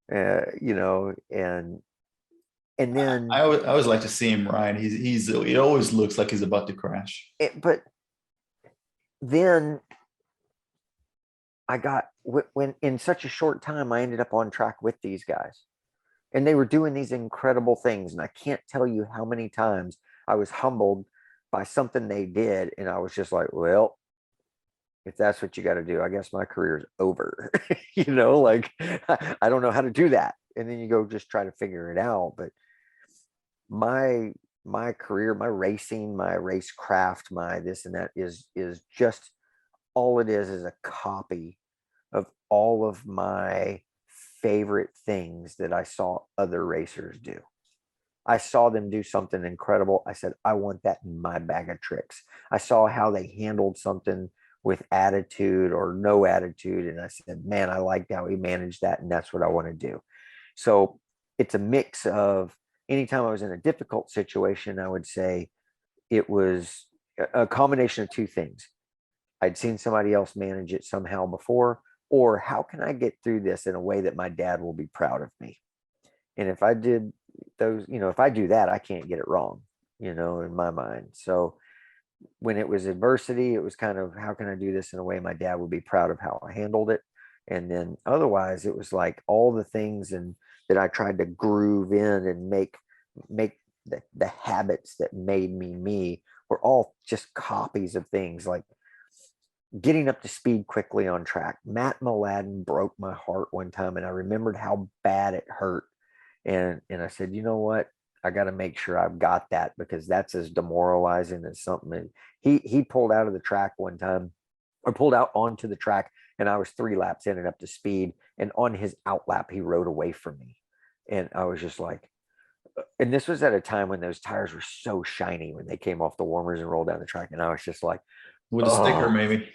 and then I always like to see him ride. It always looks like he's about to crash. But then I got, when in such a short time, I ended up on track with these guys. And they were doing these incredible things. And I can't tell you how many times I was humbled by something they did. And I was just like, well, if that's what you got to do, I guess my career is over. Like I don't know how to do that. And then you go just try to figure it out. But my career, my racing, my racecraft, my this and that is just all it is a copy of all of my favorite things that I saw other racers do. I saw them do something incredible. I said, I want that in my bag of tricks. I saw how they handled something with attitude or no attitude. And I said, man, I liked how he managed that. And that's what I want to do. So it's a mix of anytime I was in a difficult situation, I would say it was a combination of two things. I'd seen somebody else manage it somehow before, or how can I get through this in a way that my dad will be proud of me? And if I did those, if I do that, I can't get it wrong, in my mind. So when it was adversity, it was kind of, how can I do this in a way my dad would be proud of how I handled it? And then otherwise it was like all the things and that I tried to groove in and make the habits that made me were all just copies of things like getting up to speed quickly on track. Matt Mladen broke my heart one time, and I remembered how bad it hurt. And I said, you know what? I got to make sure I've got that, because that's as demoralizing as something. He pulled out of the track one time, or pulled out onto the track, and I was 3 laps in and up to speed. And on his out lap, he rode away from me. And I was just like, and this was at a time when those tires were so shiny when they came off the warmers and rolled down the track. And I was just like, with a sticker, maybe.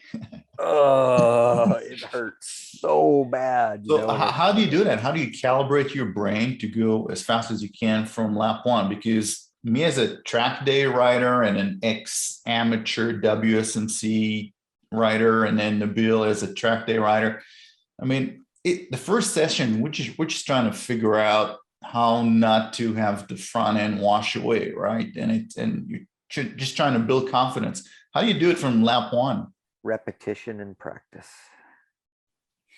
It hurts so bad. So how do you do that? How do you calibrate your brain to go as fast as you can from lap one? Because me as a track day rider and an ex-amateur WSMC rider, and then Nabil as a track day rider, I mean, the first session, we're just trying to figure out how not to have the front end wash away, right? And you're just trying to build confidence. How do you do it from lap one? Repetition and practice.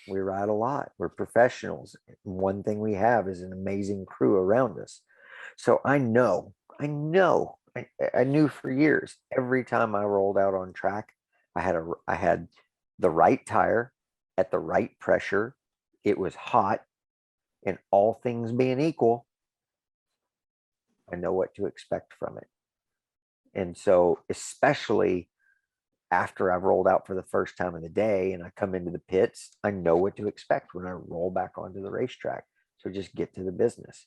We ride a lot. We're professionals. One thing we have is an amazing crew around us. So I knew for years, every time I rolled out on track, I had the right tire at the right pressure. It was hot, and all things being equal, I know what to expect from it. And so, especially after I've rolled out for the first time of the day and I come into the pits, I know what to expect when I roll back onto the racetrack. So just get to the business.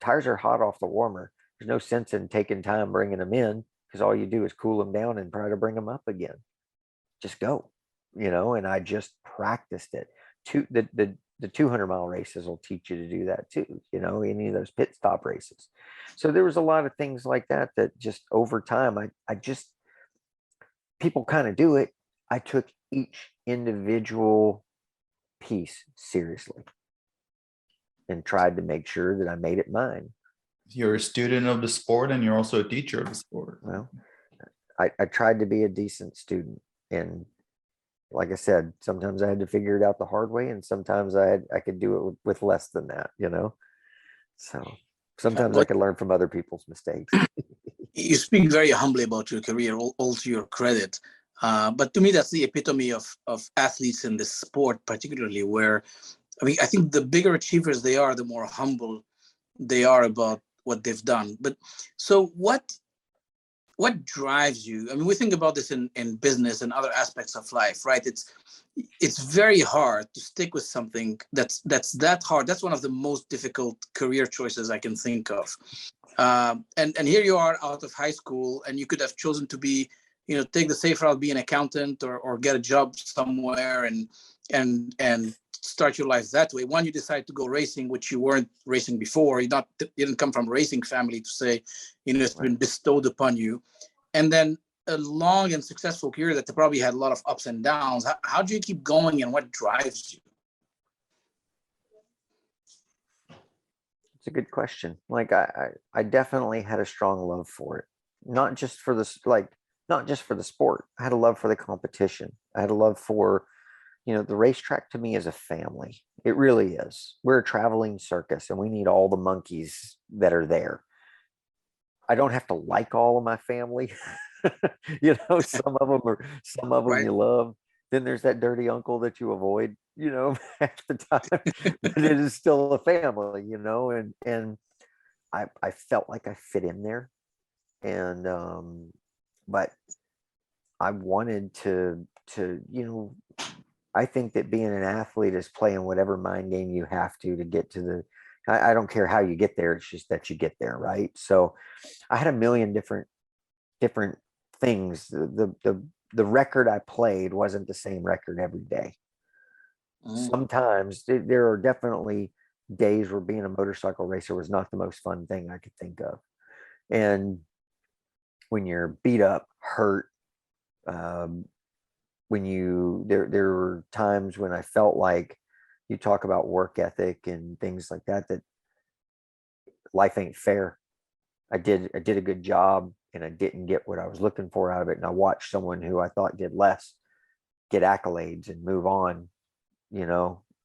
Tires are hot off the warmer. There's no sense in taking time bringing them in, because all you do is cool them down and try to bring them up again. Just go, and I just practiced it. The 200-mile races will teach you to do that too, any of those pit stop races. So there was a lot of things like that just over time, I just, people kind of do it. I took each individual piece seriously and tried to make sure that I made it mine. You're a student of the sport, and you're also a teacher of the sport. Well, I tried to be a decent student. And like I said, sometimes I had to figure it out the hard way, and sometimes I could do it with less than that, So sometimes I could learn from other people's mistakes. You speak very humbly about your career, all to your credit. But to me, that's the epitome of athletes in this sport, particularly, where, I think the bigger achievers they are, the more humble they are about what they've done. But so what drives you? We think about this in business and other aspects of life, right? It's very hard to stick with something that's that hard. That's one of the most difficult career choices I can think of. And here you are out of high school, and you could have chosen to be, take the safe route, be an accountant or get a job somewhere and start your life that way. One, you decide to go racing, which you weren't racing before. You didn't come from a racing family to say, it's been bestowed upon you. And then a long and successful career that probably had a lot of ups and downs. How do you keep going, and what drives you? It's a good question. Like I definitely had a strong love for it. Not just for the sport. I had a love for the competition. I had a love for the racetrack to me is a family. It really is. We're a traveling circus and we need all the monkeys that are there. I don't have to like all of my family. Some of them Right. you love. Then there's that dirty uncle that you avoid, half the time. But it is still a family, and I felt like I fit in there. And but I wanted to I think that being an athlete is playing whatever mind game you have to get to I don't care how you get there. It's just that you get there. Right. So I had a million different things. The record I played wasn't the same record every day. Sometimes there are definitely days where being a motorcycle racer was not the most fun thing I could think of. And when you're beat up, hurt, there were times when I felt like, you talk about work ethic and things like that life ain't fair. I did a good job and I didn't get what I was looking for out of it. And I watched someone who I thought did less get accolades and move on,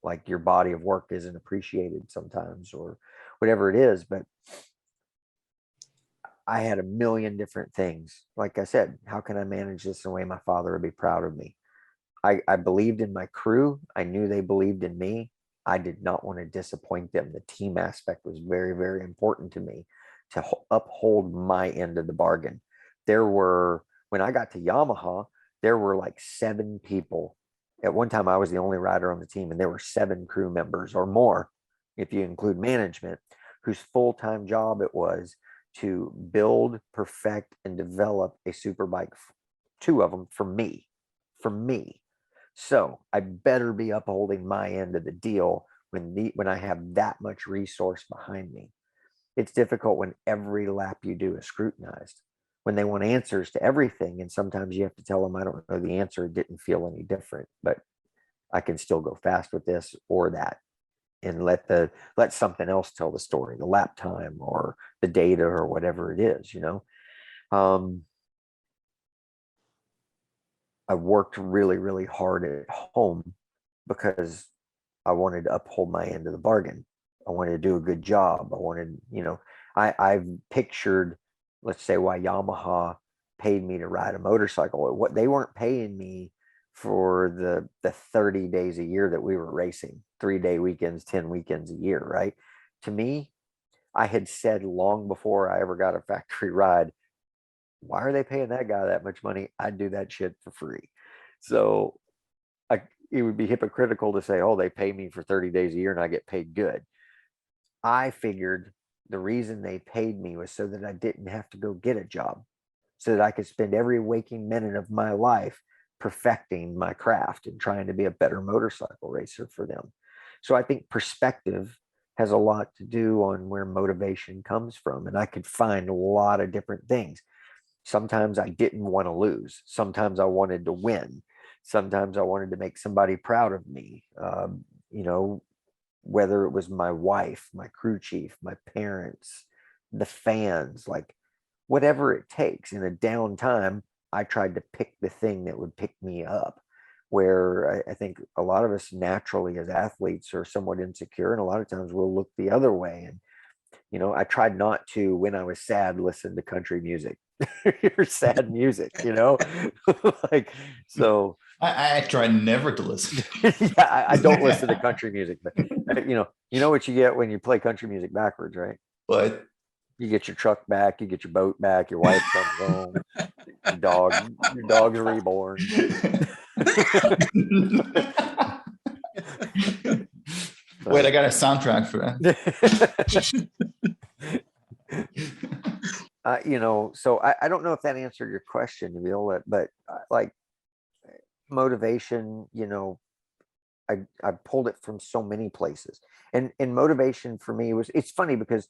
like your body of work isn't appreciated sometimes or whatever it is. But I had a million different things. Like I said, how can I manage this in a way my father would be proud of me? I believed in my crew. I knew they believed in me. I did not want to disappoint them. The team aspect was very, very important to me to uphold my end of the bargain. When I got to Yamaha, there were like 7 people. At one time, I was the only rider on the team, and there were 7 crew members or more, if you include management, whose full-time job it was to build, perfect, and develop a super bike. 2 of them for me. So I better be upholding my end of the deal when I have that much resource behind me. It's difficult when every lap you do is scrutinized, when they want answers to everything. And sometimes you have to tell them, I don't know the answer. It didn't feel any different, but I can still go fast with this or that, and let something else tell the story, the lap time or the data or whatever it is, I worked really, really hard at home because I wanted to uphold my end of the bargain. I wanted to do a good job. I wanted, I've pictured, let's say, why Yamaha paid me to ride a motorcycle. What they weren't paying me for the 30 days a year that we were racing, 3-day weekends, 10 weekends a year, right? To me, I had said long before I ever got a factory ride, why are they paying that guy that much money? I'd do that shit for free. So it would be hypocritical to say, oh, they pay me for 30 days a year and I get paid good. I figured the reason they paid me was so that I didn't have to go get a job, so that I could spend every waking minute of my life perfecting my craft and trying to be a better motorcycle racer for them. So I think perspective has a lot to do on where motivation comes from. And I could find a lot of different things. Sometimes I didn't want to lose. Sometimes I wanted to win. Sometimes I wanted to make somebody proud of me. Whether it was my wife, my crew chief, my parents, the fans, like whatever it takes. In a downtime, I tried to pick the thing that would pick me up. Where I think a lot of us naturally as athletes are somewhat insecure, and a lot of times we'll look the other way. And I tried not to, when I was sad, listen to country music or sad music, like, so I try never to listen. yeah, I don't listen to country music, but you know what you get when you play country music backwards, right? But You get your truck back, you get your boat back, your wife comes home, your dog's reborn. Wait, I got a soundtrack for that. So I don't know if that answered your question, Nabil, but like motivation, I pulled it from so many places. And motivation for me it's funny because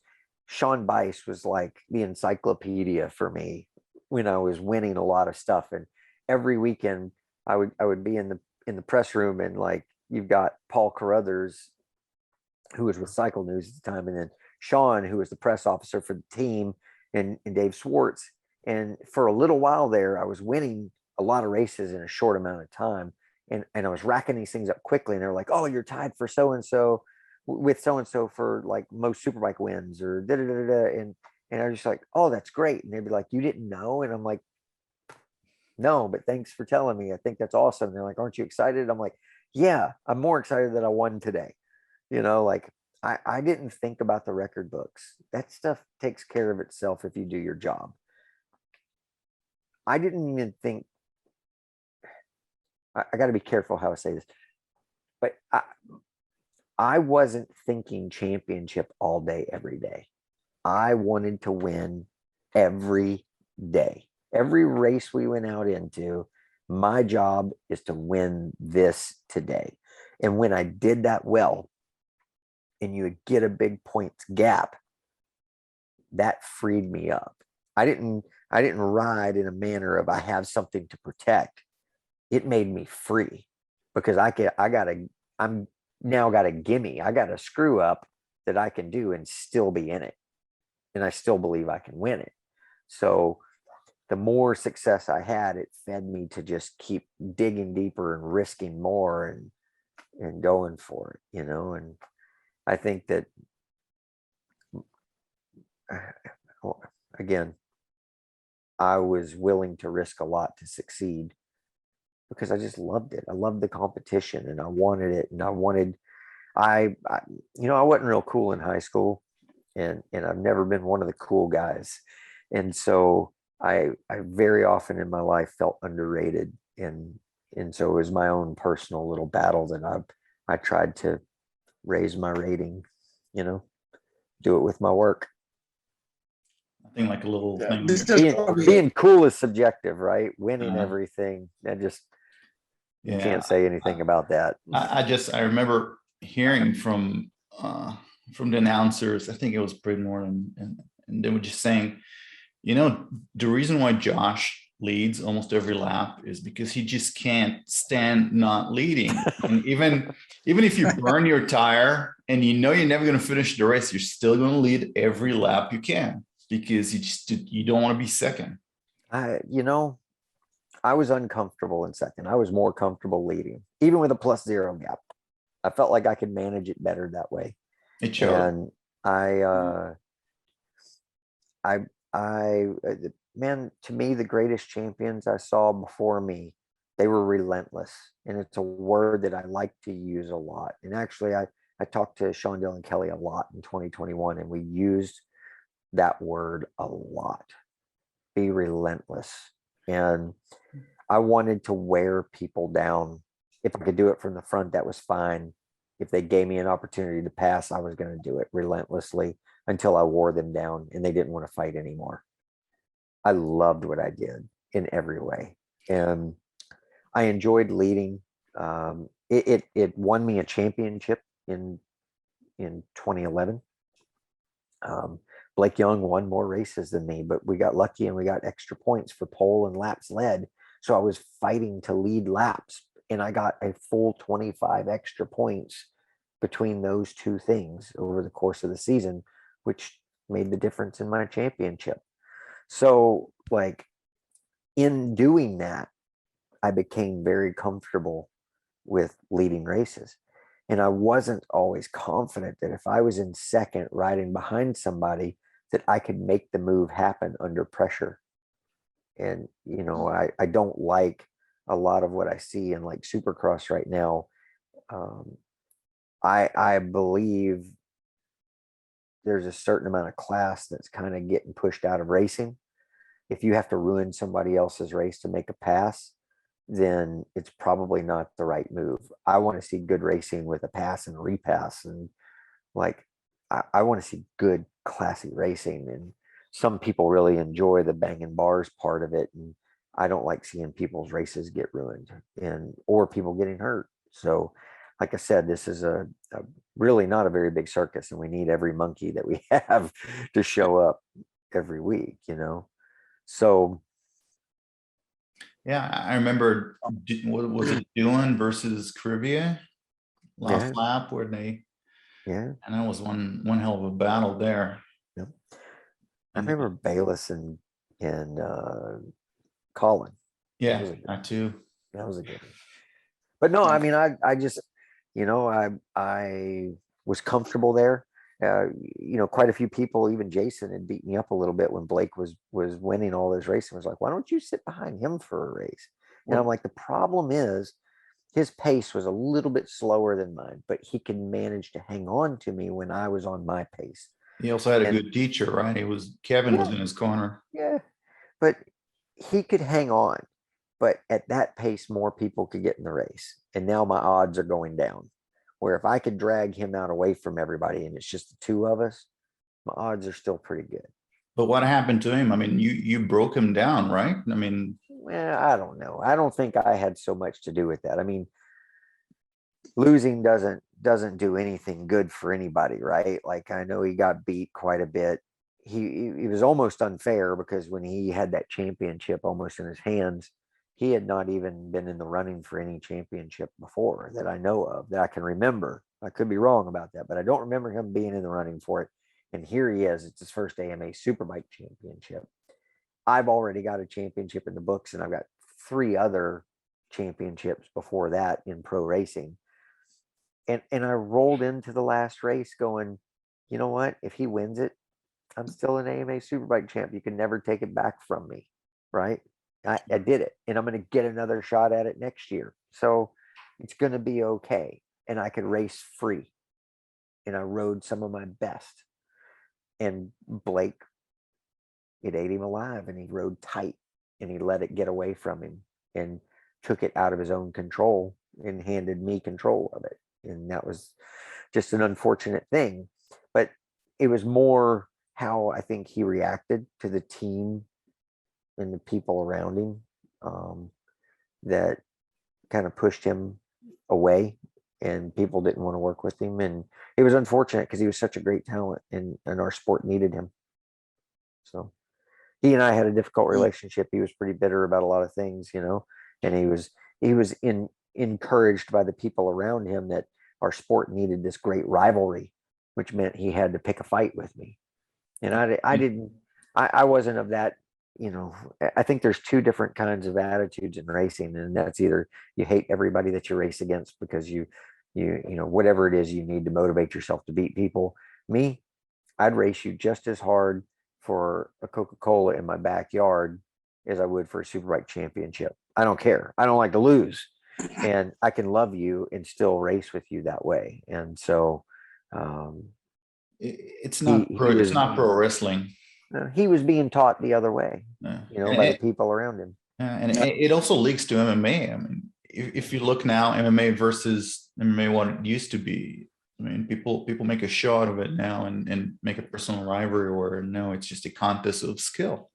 Sean Bice was like the encyclopedia for me when I was winning a lot of stuff. And every weekend I would be in the press room, and like you've got Paul Carruthers, who was with Cycle News at the time, and then Sean, who was the press officer for the team, and Dave Swartz. And for a little while there, I was winning a lot of races in a short amount of time. and I was racking these things up quickly, and they're like, oh, you're tied for so and so with so and so for like most superbike wins or da da da da. And I was just like, oh, that's great. And they'd be like, you didn't know? And I'm like, no, but thanks for telling me. I think that's awesome. And they're like, aren't you excited? I'm like, yeah, I'm more excited that I won today. Like I didn't think about the record books. That stuff takes care of itself if you do your job. I didn't even think, I got to be careful how I say this, but I wasn't thinking championship all day, every day. I wanted to win every day. Every race we went out into, my job is to win this today. And when I did that well, and you would get a big points gap, that freed me up. I didn't ride in a manner of I have something to protect. It made me free because I'm now got a gimme. I got a screw up that I can do and still be in it. And I still believe I can win it. So the more success I had, it fed me to just keep digging deeper and risking more and going for it, and I think that, again, I was willing to risk a lot to succeed because I just loved it. I loved the competition and I wanted it. And I wasn't real cool in high school, and I've never been one of the cool guys. And so I very often in my life felt underrated. And so it was my own personal little battle that I tried to raise my rating, do it with my work. I think like a little thing. Being cool is subjective, right? Winning everything, you can't say anything about that. I remember hearing from the announcers, I think it was Bridmore, and they were just saying, the reason why Josh leads almost every lap is because he just can't stand not leading. And even if you burn your tire and you're never going to finish the race, you're still going to lead every lap you can because you don't want to be second. I was uncomfortable in second. I was more comfortable leading, even with a +0 gap. I felt like I could manage it better that way. It showed. And man, to me, the greatest champions I saw before me, they were relentless. And it's a word that I like to use a lot. And actually, I talked to Sean Dillon Kelly a lot in 2021, and we used that word a lot. Be relentless. And I wanted to wear people down. If I could do it from the front, that was fine. If they gave me an opportunity to pass, I was going to do it relentlessly until I wore them down and they didn't want to fight anymore. I loved what I did in every way. And I enjoyed leading. It won me a championship in 2011. Blake Young won more races than me, but we got lucky and we got extra points for pole and laps led. So I was fighting to lead laps, and I got a full 25 extra points between those two things over the course of the season, which made the difference in my championship. So, like, in doing that, I became very comfortable with leading races. And I wasn't always confident that if I was in second riding behind somebody, that I could make the move happen under pressure. And, I don't like a lot of what I see in like Supercross right now. I believe there's a certain amount of class that's kind of getting pushed out of racing. If you have to ruin somebody else's race to make a pass, then it's probably not the right move. I want to see good racing with a pass and repass. And like, I want to see good, classy racing. And some people really enjoy the banging bars part of it. And I don't like seeing people's races get ruined or people getting hurt. So, like I said, this is a really not a very big circus, and we need every monkey that we have to show up every week, So, yeah, I remember, what was it, Dillon versus Crivia last lap where they, and that was one hell of a battle there. Yep. I remember Bayless and Colin. Yeah, I too. That was a good one. But no, I mean, I just, I was comfortable there. Quite a few people, even Jason, had beat me up a little bit when Blake was winning all those races. Was like, why don't you sit behind him for a race? And I'm like, the problem is his pace was a little bit slower than mine, but he could manage to hang on to me when I was on my pace. He also had a good teacher, right? Kevin was in his corner. Yeah, but he could hang on. But at that pace, more people could get in the race. And now my odds are going down. Where if I could drag him out away from everybody and it's just the two of us, my odds are still pretty good. But what happened to him? I mean, you broke him down, right? I mean, well, I don't know. I don't think I had so much to do with that. I mean, losing doesn't do anything good for anybody, right? Like, I know he got beat quite a bit. He was almost unfair because when he had that championship almost in his hands, he had not even been in the running for any championship before that I know of, that I can remember. I could be wrong about that, but I don't remember him being in the running for it. And here he is. It's his first AMA Superbike championship. I've already got a championship in the books, and I've got 3 other championships before that in pro racing. And I rolled into the last race going, you know what? If he wins it, I'm still an AMA Superbike champ. You can never take it back from me, right? I did it, and I'm going to get another shot at it next year. So it's going to be okay. And I could race free. And I rode some of my best. And Blake, it ate him alive, and he rode tight, and he let it get away from him and took it out of his own control and handed me control of it. And that was just an unfortunate thing. But it was more how I think he reacted to the team and the people around him that kind of pushed him away, and people didn't want to work with him. And it was unfortunate because he was such a great talent, and our sport needed him. So he and I had a difficult relationship. He was pretty bitter about a lot of things, and he was encouraged by the people around him that our sport needed this great rivalry, which meant he had to pick a fight with me. And I wasn't of that. I think there's 2 different kinds of attitudes in racing, and that's either you hate everybody that you race against because you whatever it is you need to motivate yourself to beat people. Me, I'd race you just as hard for a Coca-Cola in my backyard as I would for a Superbike championship. I don't care. I don't like to lose, and I can love you and still race with you that way. And so it's not pro wrestling. He was being taught the other way, Yeah. By the people around him. And it also leaks to MMA. I mean, if you look now, MMA versus MMA, what it used to be, I mean, people make a show out of it now and make a personal rivalry, where no, it's just a contest of skill.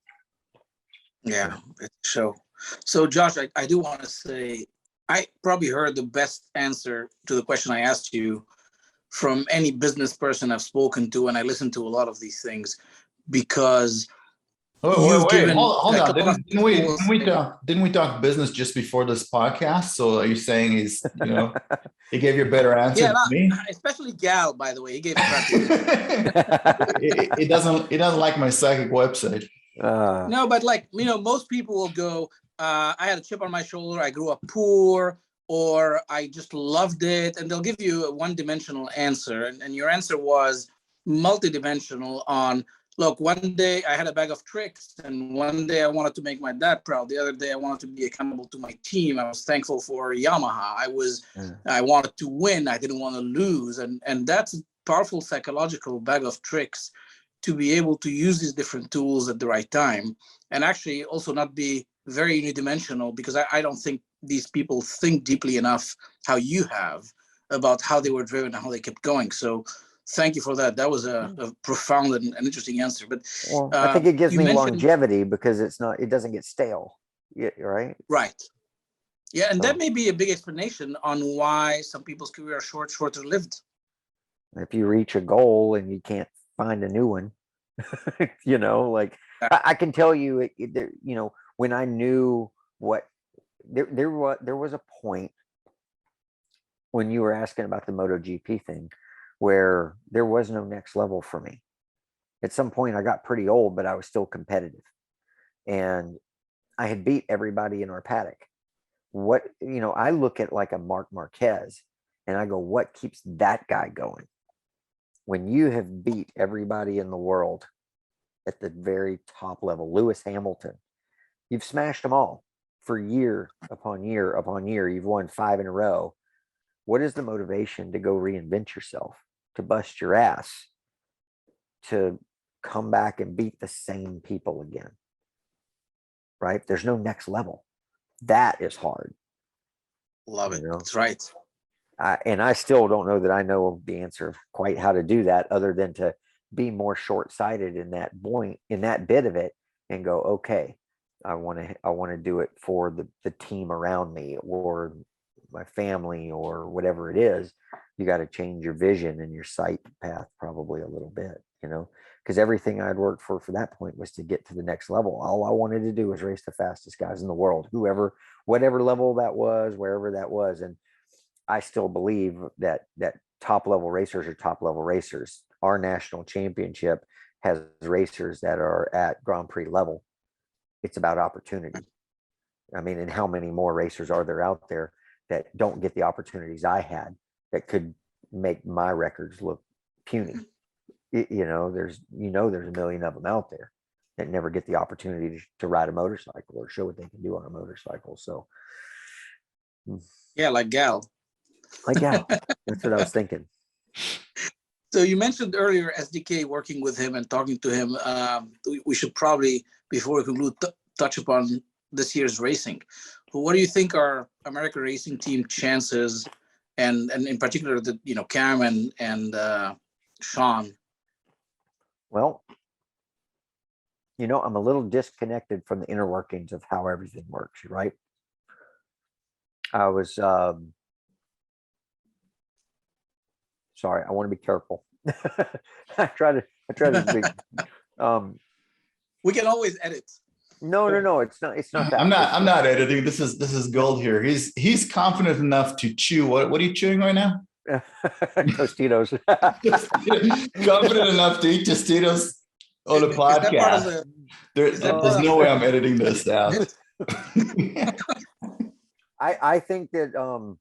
Yeah, it's a show. So Josh, I do want to say, I probably heard the best answer to the question I asked you from any business person I've spoken to, and I listen to a lot of these things, because wait, hold on. Didn't we talk business just before this podcast? So are you saying he gave you a better answer than me? Especially Gal, by the way, he gave it doesn't like my psychic website. No, but most people will go, I had a chip on my shoulder, I grew up poor, or I just loved it, and they'll give you a one-dimensional answer, and your answer was multidimensional on, look, one day I had a bag of tricks, and one day I wanted to make my dad proud. The other day I wanted to be accountable to my team. I was thankful for Yamaha. I wanted to win. I didn't want to lose. And that's a powerful psychological bag of tricks, to be able to use these different tools at the right time, and actually also not be very unidimensional, because I don't think these people think deeply enough how you have about how they were driven and how they kept going. So thank you for that. That was a profound and interesting answer. But I think it gives me longevity, because it doesn't get stale. Yeah, right. Right. Yeah, and that may be a big explanation on why some people's career are shorter lived. If you reach a goal and you can't find a new one, I can tell you, when I knew what there was a point when you were asking about the MotoGP thing, where there was no next level for me. At some point I got pretty old, but I was still competitive, and I had beat everybody in our paddock. what, I look at like a Mark Marquez and I go, what keeps that guy going? When you have beat everybody in the world at the very top level, Lewis Hamilton, you've smashed them all for year upon year upon year. You've won 5 in a row. What is the motivation to go reinvent yourself, to bust your ass, to come back and beat the same people again? Right? There's no next level. That is hard. Love it. That's right. And I still don't know that I know the answer of quite how to do that, other than to be more short-sighted in that point, in that bit of it, and go, okay, I want to do it for the team around me or my family or whatever it is. You got to change your vision and your sight path probably a little bit, because everything I'd worked for that point was to get to the next level. All I wanted to do was race the fastest guys in the world, whatever level that was, wherever that was. And I still believe that top level racers are top level racers. Our national championship has racers that are at Grand Prix level. It's about opportunity. I mean, and how many more racers are there out there that don't get the opportunities I had that could make my records look puny? There's a million of them out there that never get the opportunity to ride a motorcycle or show what they can do on a motorcycle. So yeah, like Gal. That's what I was thinking. So you mentioned earlier SDK, working with him and talking to him. We should probably, before we conclude, touch upon this year's racing. What do you think are American racing team chances, and in particular Cam and Sean? Well, I'm a little disconnected from the inner workings of how everything works, right? I was sorry, I want to be careful. I try to be we can always edit. No, it's not that. I'm not editing. This is gold here. He's confident enough to chew. What are you chewing right now? Tostitos. Confident enough to eat Tostitos on a podcast. There's no way I'm editing this out. I think that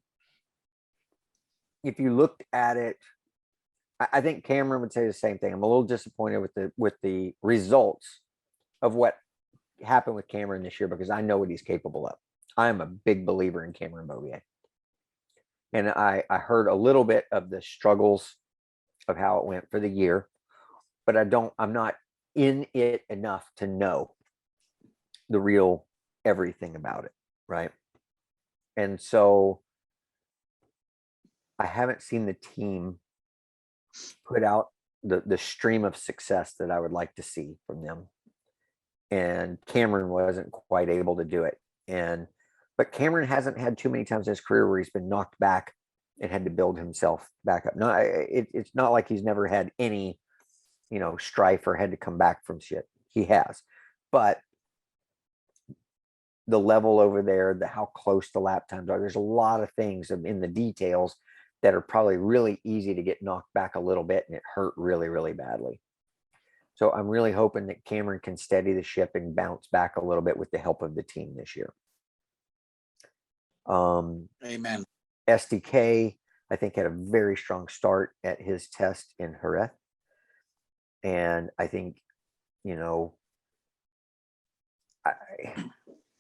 if you looked at it, I think Cameron would say the same thing. I'm a little disappointed with the results of what happened with Cameron this year, because I know what he's capable of. I am a big believer in Cameron Beaubier. And I heard a little bit of the struggles of how it went for the year, but I'm not in it enough to know the real everything about it, right? And so I haven't seen the team put out the stream of success that I would like to see from them. And Cameron wasn't quite able to do it. But Cameron hasn't had too many times in his career where he's been knocked back and had to build himself back up. No, it's not like he's never had any, strife or had to come back from shit. He has. But the level over there, how close the lap times are, there's a lot of things in the details that are probably really easy to get knocked back a little bit, and it hurt really, really badly. So I'm really hoping that Cameron can steady the ship and bounce back a little bit with the help of the team this year. Amen. SDK, I think, had a very strong start at his test in Jerez. And I think,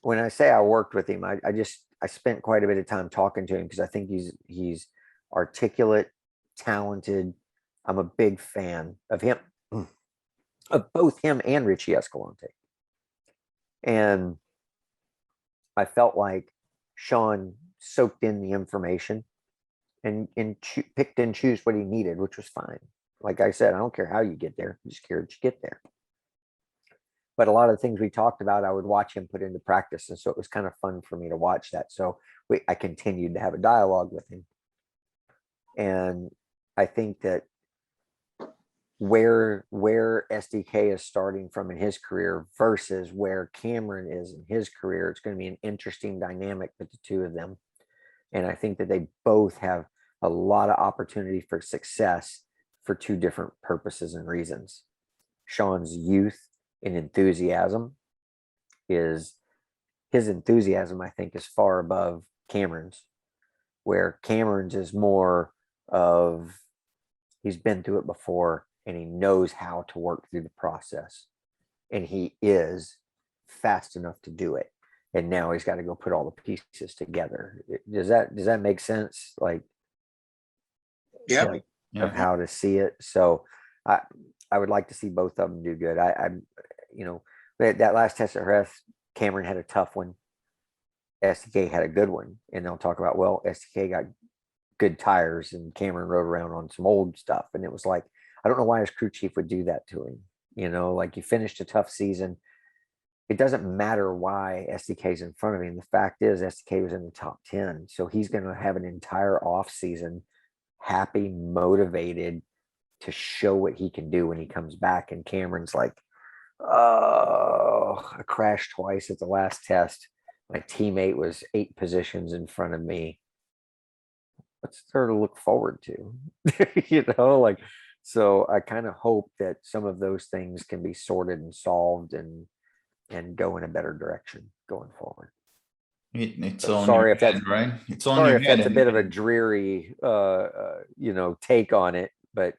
when I say I worked with him, I spent quite a bit of time talking to him, because I think he's articulate, talented. I'm a big fan of him, of both him and Richie Escalante. And I felt like Sean soaked in the information and picked and choose what he needed, which was fine. Like I said, I don't care how you get there, I'm just care that you get there. But a lot of the things we talked about, I would watch him put into practice. And so it was kind of fun for me to watch that. So I continued to have a dialogue with him. And I think that where SDK is starting from in his career versus where Cameron is in his career, it's going to be an interesting dynamic with the two of them. And I think that they both have a lot of opportunity for success for two different purposes and reasons. Sean's youth and enthusiasm is his enthusiasm, I think, is far above Cameron's, where Cameron's is more of he's been through it before and he knows how to work through the process, and he is fast enough to do it. And now he's got to go put all the pieces together. Does that make sense? Like, Yeah. of how to see it. So I would like to see both of them do good. That last test at Rest, Cameron had a tough one. SDK had a good one, and they'll talk about, well, SDK got good tires and Cameron rode around on some old stuff. And it was like, I don't know why his crew chief would do that to him. Like, you finished a tough season. It doesn't matter why SDK is in front of him. The fact is SDK was in the top 10. So he's going to have an entire off season happy, motivated to show what he can do when he comes back. And Cameron's like, oh, I crashed twice at the last test. My teammate was 8 positions in front of me. What's there to look forward to? So I kind of hope that some of those things can be sorted and solved and go in a better direction going forward. It's So on sorry your if that's head, right? It's on sorry your if head. that's a bit of a dreary take on it, but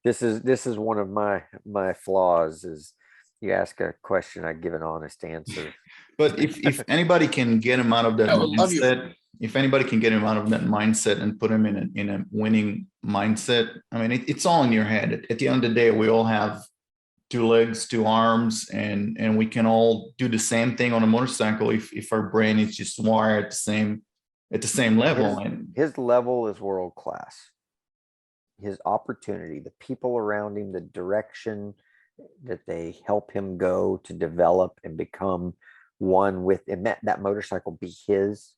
this is one of my flaws. Is you ask a question, I give an honest answer. But if anybody can get him out of that I would love you. mindset, if anybody can get him out of that mindset and put him in a winning mindset, I mean, it's all in your head. At the end of the day, we all have 2 legs, 2 arms, and we can all do the same thing on a motorcycle if our brain is just wired at the same level. His level is world class. His opportunity, the people around him, the direction that they help him go to develop and become one with, and that motorcycle be his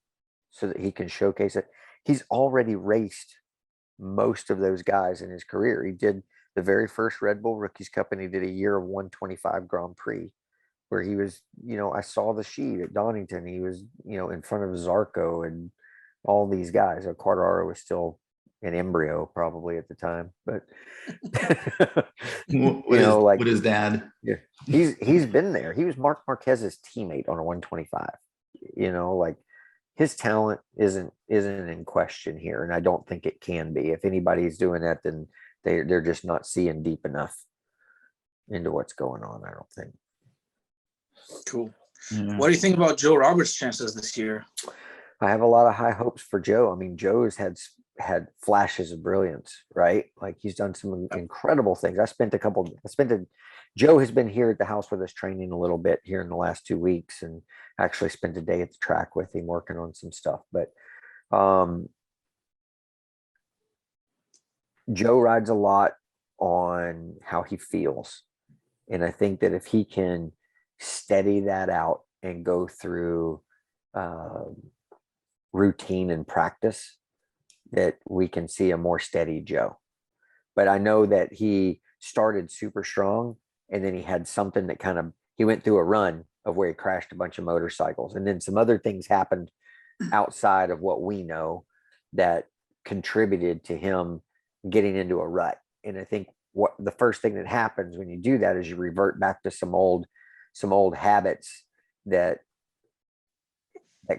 so that he can showcase it. He's already raced most of those guys in his career. He did the very first Red Bull Rookies Cup, and he did a year of 125 Grand Prix where he was, I saw the sheet at Donington. He was, in front of Zarco and all these guys. Quartararo was still an embryo probably at the time, but what is that? Yeah, he's been there. He was Mark Marquez's teammate on a 125. Like, his talent isn't in question here, and I don't think it can be. If anybody's doing that, then they're just not seeing deep enough into what's going on, I don't think. Cool. Yeah. What do you think about Joe Roberts' chances this year? I have a lot of high hopes for Joe. I mean, Joe's had flashes of brilliance, right? Like, he's done some incredible things. Joe has been here at the house with us training a little bit here in the last 2 weeks, and actually spent a day at the track with him working on some stuff. But Joe rides a lot on how he feels. And I think that if he can steady that out and go through routine and practice, that we can see a more steady Joe. But I know that he started super strong, and then he had something that he went through a run of where he crashed a bunch of motorcycles. And then some other things happened outside of what we know that contributed to him getting into a rut. And I think what the first thing that happens when you do that is you revert back to some old habits that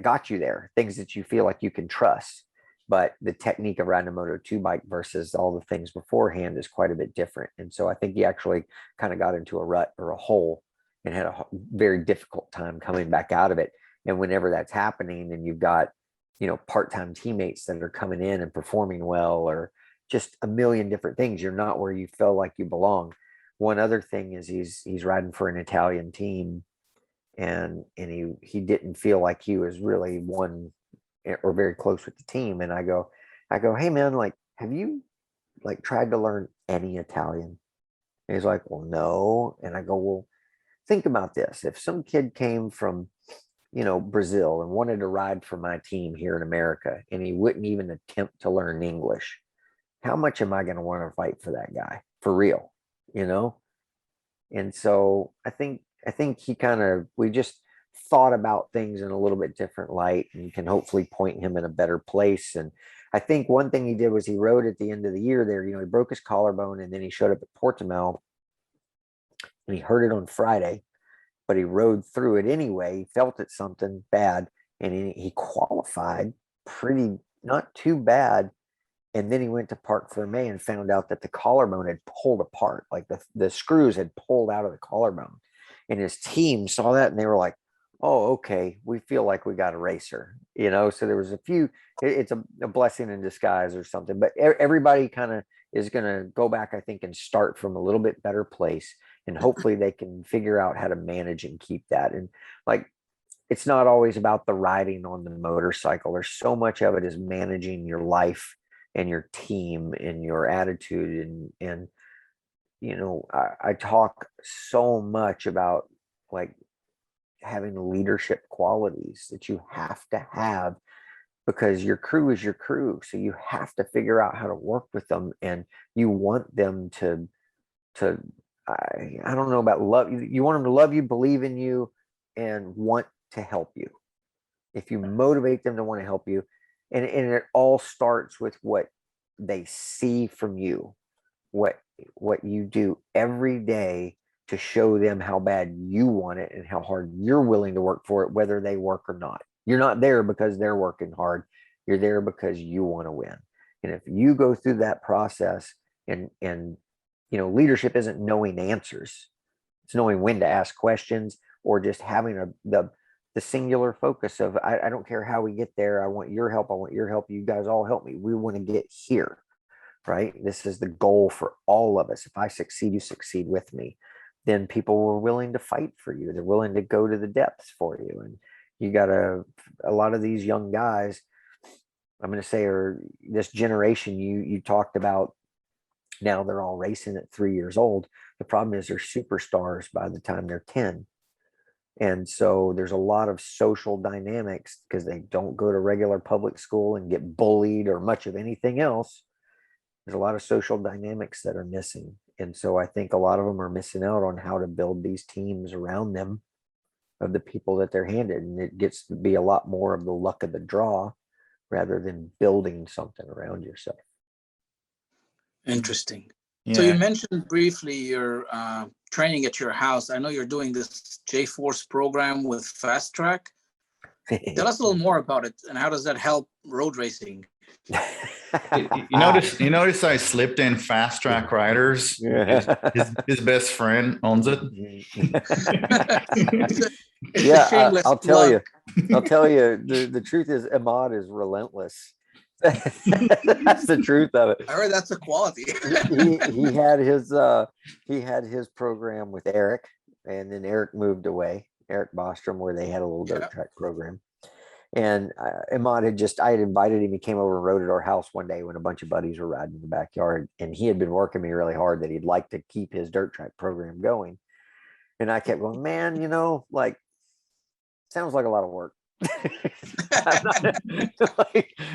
got you there, things that you feel like you can trust. But the technique of riding a Moto2 bike versus all the things beforehand is quite a bit different. And so I think he actually kind of got into a rut or a hole and had a very difficult time coming back out of it. And whenever that's happening, and you've got, part-time teammates that are coming in and performing well, or just a million different things, you're not where you feel like you belong. One other thing is he's riding for an Italian team, and he didn't feel like he was really one or very close with the team. And I go, hey man, like, have you tried to learn any Italian? And he's like, well, no. And I go, well, think about this. If some kid came from, Brazil and wanted to ride for my team here in America, and he wouldn't even attempt to learn English, how much am I going to want to fight for that guy for real? And so I think we just thought about things in a little bit different light, and can hopefully point him in a better place. And I think one thing he did was he rode at the end of the year there, he broke his collarbone, and then he showed up at Portimao and he hurt it on Friday, but he rode through it anyway. He felt it something bad, and he qualified pretty, not too bad. And then he went to Parc Fermé and found out that the collarbone had pulled apart, like the screws had pulled out of the collarbone. And his team saw that and they were like, oh, okay, we feel like we got a racer, you know? So there was a few, it's a blessing in disguise or something, but everybody kind of is going to go back, I think, and start from a little bit better place. And hopefully they can figure out how to manage and keep that. And like, it's not always about the riding on the motorcycle. There's so much of it is managing your life and your team and your attitude. And you know, I talk so much about like having leadership qualities that you have to have, because your crew is your crew. So you have to figure out how to work with them, and you want them to I don't know about love. You want them to love you, believe in you, and want to help you. If you motivate them to want to help you, and it all starts with what they see from you, what you do every day to show them how bad you want it and how hard you're willing to work for it, whether they work or not. You're not there because they're working hard. You're there because you want to win. And if you go through that process, and you know, leadership isn't knowing answers. It's knowing when to ask questions, or just having the singular focus of, I don't care how we get there. I want your help. I want your help. You guys all help me. We want to get here, right? This is the goal for all of us. If I succeed, you succeed with me. Then people were willing to fight for you. They're willing to go to the depths for you. And you got a lot of these young guys, I'm going to say, or this generation you talked about, now they're all racing at 3 years old. The problem is they're superstars by the time they're 10. And so there's a lot of social dynamics, because they don't go to regular public school and get bullied or much of anything else. There's a lot of social dynamics that are missing. And so I think a lot of them are missing out on how to build these teams around them of the people that they're handed. And it gets to be a lot more of the luck of the draw rather than building something around yourself. Interesting. Yeah. So you mentioned briefly your training at your house. I know you're doing this J-Force program with Fast Track. Tell us a little more about it, and how does that help road racing? You notice I slipped in Fast Track Riders. His best friend owns it. I'll tell you. The truth is, Ahmad is relentless. That's the truth of it. I heard that's a quality. he had his program with Eric, and then Eric moved away, Eric Bostrom, where they had a little dirt track program. And Ahmad I had invited him. He came over and rode at our house one day when a bunch of buddies were riding in the backyard, and he had been working me really hard that he'd like to keep his dirt track program going. And I kept going, man, you know, like, sounds like a lot of work.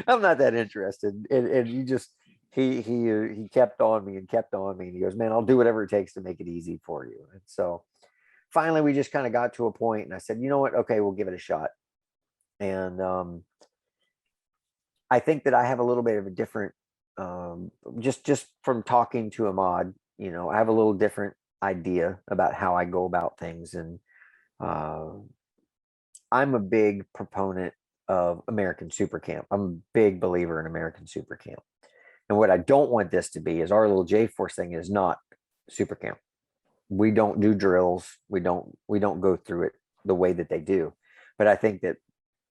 I'm not that interested. And you just, he kept on me and kept on me. And he goes, man, I'll do whatever it takes to make it easy for you. And so finally we just kind of got to a point, and I said, you know what? Okay, we'll give it a shot. And I think that I have a little bit of a different, just from talking to Ahmad, you know, I have a little different idea about how I go about things. And I'm a big proponent of American Super Camp. I'm a big believer in American Super Camp. And what I don't want this to be is our little J-Force thing is not Super Camp. We don't do drills. We don't go through it the way that they do. But I think that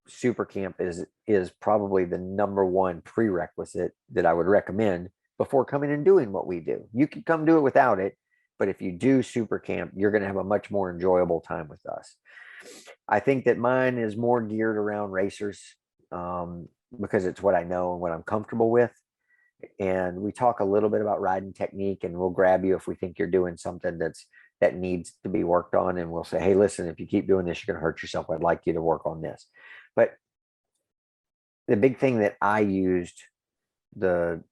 Super Camp is probably the number one prerequisite that I would recommend before coming and doing what we do. You can come do it without it, but if you do Super Camp, you're going to have a much more enjoyable time with us. I think that mine is more geared around racers, because it's what I know and what I'm comfortable with. And we talk a little bit about riding technique, and we'll grab you if we think you're doing something that needs to be worked on. And we'll say, hey, listen, if you keep doing this, you're going to hurt yourself. I'd like you to work on this. But the big thing that I used the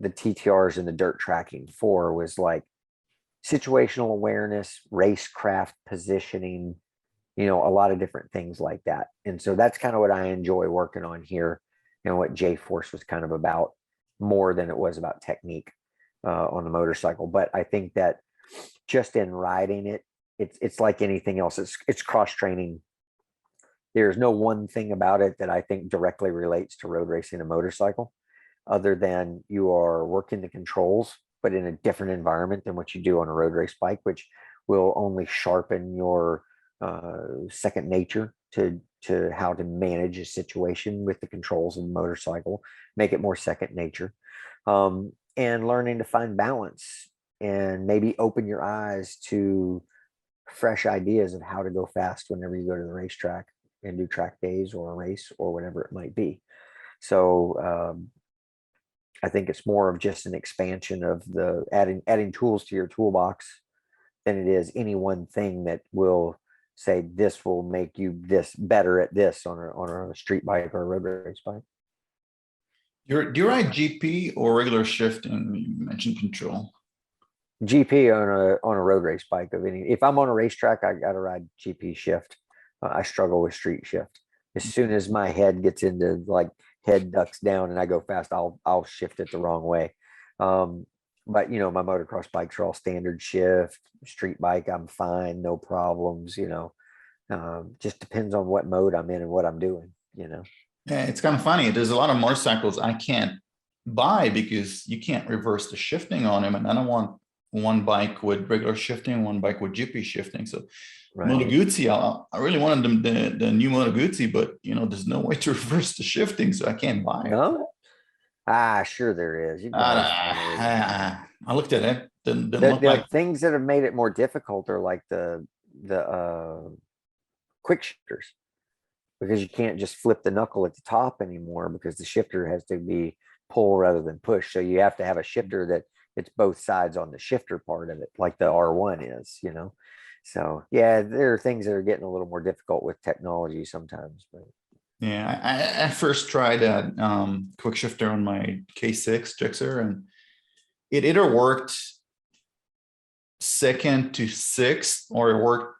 TTRs and the dirt tracking for was like situational awareness, racecraft positioning, you know, a lot of different things like that. And so that's kind of what I enjoy working on here, and what J-Force was kind of about, more than it was about technique on the motorcycle. But I think that just in riding it, it's like anything else. It's cross training. There's no one thing about it that I think directly relates to road racing and motorcycle, other than you are working the controls, but in a different environment than what you do on a road race bike, which will only sharpen your second nature to how to manage a situation with the controls of the motorcycle, make it more second nature, and learning to find balance and maybe open your eyes to fresh ideas of how to go fast whenever you go to the racetrack and do track days or a race or whatever it might be. So I think it's more of just an expansion of the adding tools to your toolbox than it is any one thing that will say this will make you this better at this on a street bike or a road race bike. Do you ride GP or regular shifting? You mentioned control. GP on a road race bike of any. If I'm on a racetrack, I got to ride GP shift. I struggle with street shift. As soon as my head gets into like head ducks down and I go fast, I'll shift it the wrong way. But you know, my motocross bikes are all standard shift. Street bike, I'm fine, no problems. You know, just depends on what mode I'm in and what I'm doing. You know. Yeah, it's kind of funny. There's a lot of motorcycles I can't buy because you can't reverse the shifting on them, and I don't want one bike with regular shifting, one bike with GP shifting. So right. Moto Guzzi, I really wanted them the new Moto Guzzi, but you know, there's no way to reverse the shifting, so I can't buy it. No? Sure there is. I looked at it. Didn't look the like things that have made it more difficult are like the quick shifters, because you can't just flip the knuckle at the top anymore because the shifter has to be pull rather than push. So you have to have a shifter that it's both sides on the shifter part of it, like the R1 is, you know. So yeah, there are things that are getting a little more difficult with technology sometimes. But yeah, I first tried a quick shifter on my K6 Gixxer, and it either worked second to sixth or it worked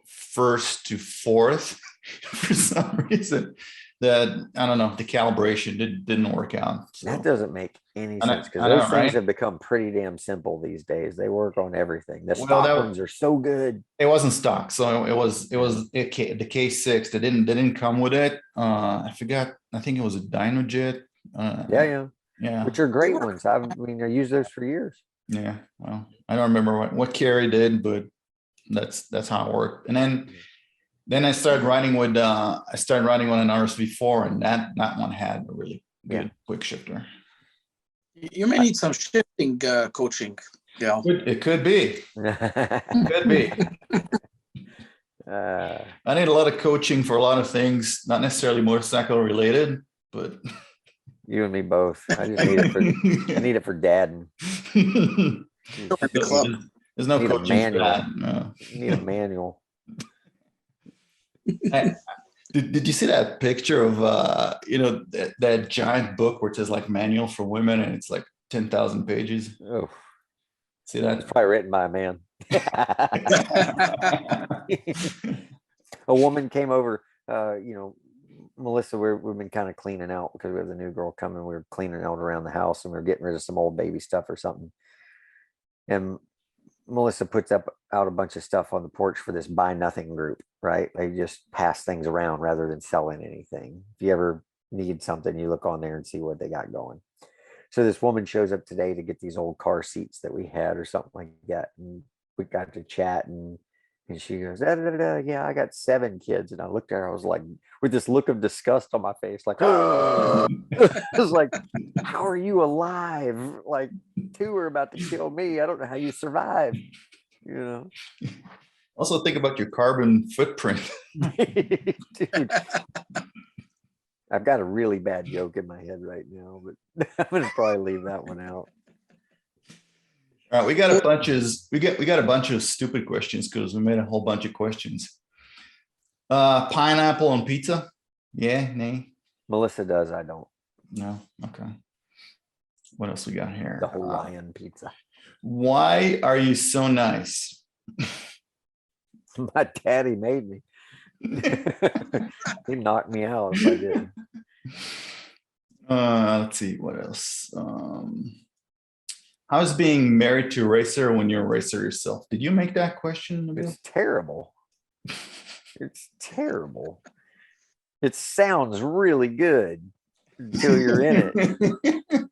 first to fourth for some reason. That I don't know, the calibration didn't work out. So. That doesn't make any sense, because those things right? have become pretty damn simple these days. They work on everything. The stock ones are so good. It wasn't stock, so it was the K6. They didn't come with it. I forgot. I think it was a Dynojet. Yeah, which are great ones. I mean, I used those for years. Yeah, well, I don't remember what Kerry did, but that's how it worked. And then I started riding with an RSV4, and that one had a really good quick shifter. You may need some shifting coaching. Yeah, it could be. Could be. I need a lot of coaching for a lot of things, not necessarily motorcycle related, but you and me both. I just need it for I need it for dadding. There's no coaching for that. No. You need a manual. Did you see that picture of that giant book where it says like manual for women, and it's like 10,000 pages? Oh, see that? It's probably written by a man. A woman came over. Melissa, we've been kind of cleaning out because we have the new girl coming. We were cleaning out around the house, and we were getting rid of some old baby stuff or something. And Melissa puts out a bunch of stuff on the porch for this buy nothing group, right? They just pass things around rather than selling anything. If you ever need something, you look on there and see what they got going. So this woman shows up today to get these old car seats that we had or something like that. And we got to chat, and she goes, yeah, I got 7 kids. And I looked at her, I was like, with this look of disgust on my face, like, I was like, how are you alive? Like, 2 are about to kill me. I don't know how you survive, you know. Also think about your carbon footprint. Dude, I've got a really bad joke in my head right now, but I'm gonna probably leave that one out. All right, we got a bunch of stupid questions because we made a whole bunch of questions. Pineapple on pizza? Yeah, nay. Melissa does, I don't. No, okay. What else we got here? The Hawaiian pizza. Why are you so nice? My daddy made me. He knocked me out if I didn't. Let's see what else. How's being married to a racer when you're a racer yourself? Did you make that question, Nabil? It's terrible. It's terrible. It sounds really good until you're in it.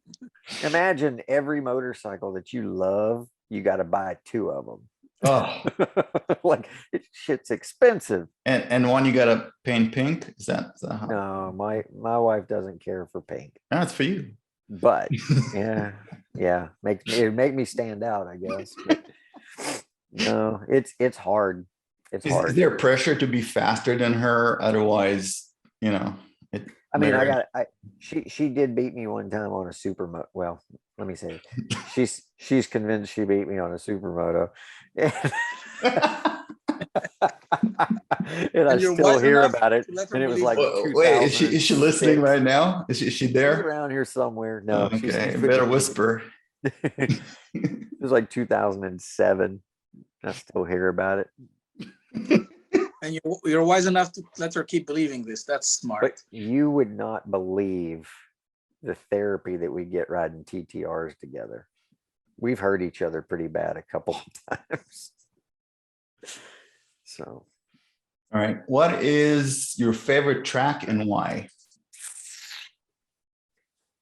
Imagine every motorcycle that you love, you got to buy 2 of them. Oh, Like shit's expensive. and one you gotta paint pink. Is that how? No, my wife doesn't care for pink, That's for you. but yeah, it make me stand out, I guess. But no, it's hard. It's Is hard. there pressure to be faster than her? Otherwise, I mean, she did beat me one time on a supermoto. Well, let me say, she's convinced she beat me on a supermoto. And I still hear about it. And it was like, wait, is she listening right now? Is she there? She's around here somewhere. No, okay, better whisper. It was like 2007. I still hear about it. And you're wise enough to let her keep believing this. That's smart. But you would not believe the therapy that we get riding TTRs together. We've hurt each other pretty bad a couple of times. So. All right. What is your favorite track and why?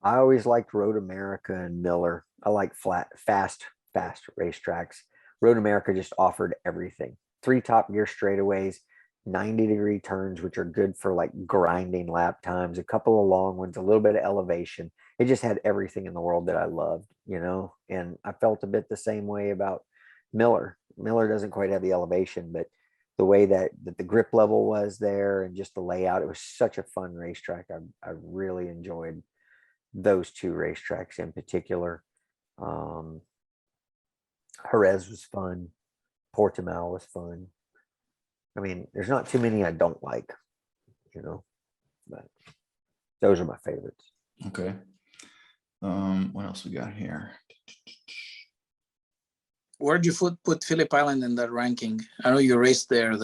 I always liked Road America and Miller. I like fast racetracks. Road America just offered everything. 3 top gear straightaways, 90-degree turns, which are good for like grinding lap times, a couple of long ones, a little bit of elevation. It just had everything in the world that I loved, and I felt a bit the same way about Miller. Miller doesn't quite have the elevation, but the way that the grip level was there and just the layout, it was such a fun racetrack. I really enjoyed those 2 racetracks in particular. Jerez was fun. Portimao was fun. I mean, there's not too many I don't like, but those are my favorites. Okay. What else we got here? Where'd you put Phillip Island in that ranking? I know you raced there.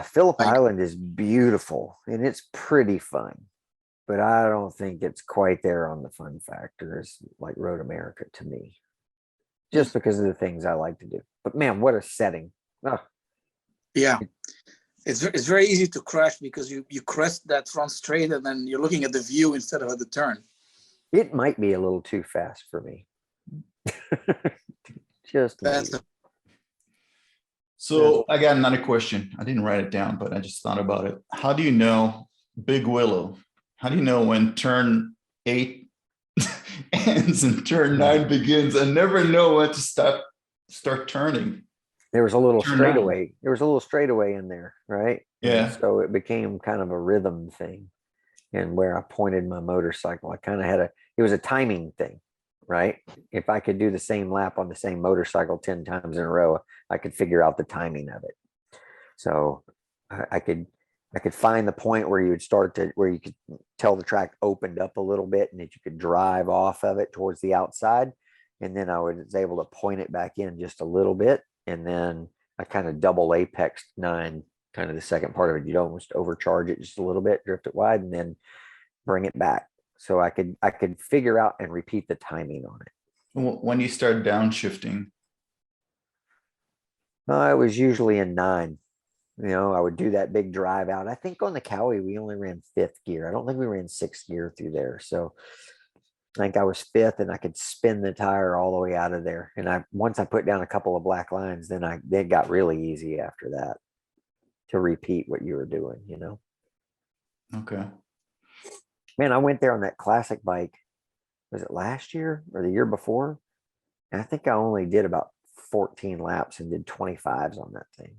Phillip Island is beautiful and it's pretty fun, but I don't think it's quite there on the fun factor as like Road America to me, just because of the things I like to do. But man, what a setting. Oh. Yeah. It's very easy to crash because you crest that front straight and then you're looking at the view instead of at the turn. It might be a little too fast for me. Just So I got another question. I didn't write it down, but I just thought about it. How do you know Big Willow? How do you know when turn 8 ends and turn 9 begins? I never know when to start turning. There was a little straightaway. There was a little straightaway in there, right? Yeah. And so it became kind of a rhythm thing, and where I pointed my motorcycle, I kind of had it was a timing thing, right? If I could do the same lap on the same motorcycle 10 times in a row, I could figure out the timing of it. So I could find the point where you would where you could tell the track opened up a little bit and that you could drive off of it towards the outside. And then I was able to point it back in just a little bit. And then I kind of double apexed 9, kind of the second part of it. You'd almost overcharge it just a little bit, drift it wide, and then bring it back. So I could figure out and repeat the timing on it. When you start downshifting? I was usually in 9. I would do that big drive out. I think on the Cowie, we only ran 5th gear. I don't think we ran 6th gear through there. So I think I was 5th and I could spin the tire all the way out of there. And once I put down a couple of black lines, then it got really easy after that to repeat what you were doing, Okay. Man, I went there on that classic bike. Was it last year or the year before? And I think I only did about 14 laps and did 25s on that thing.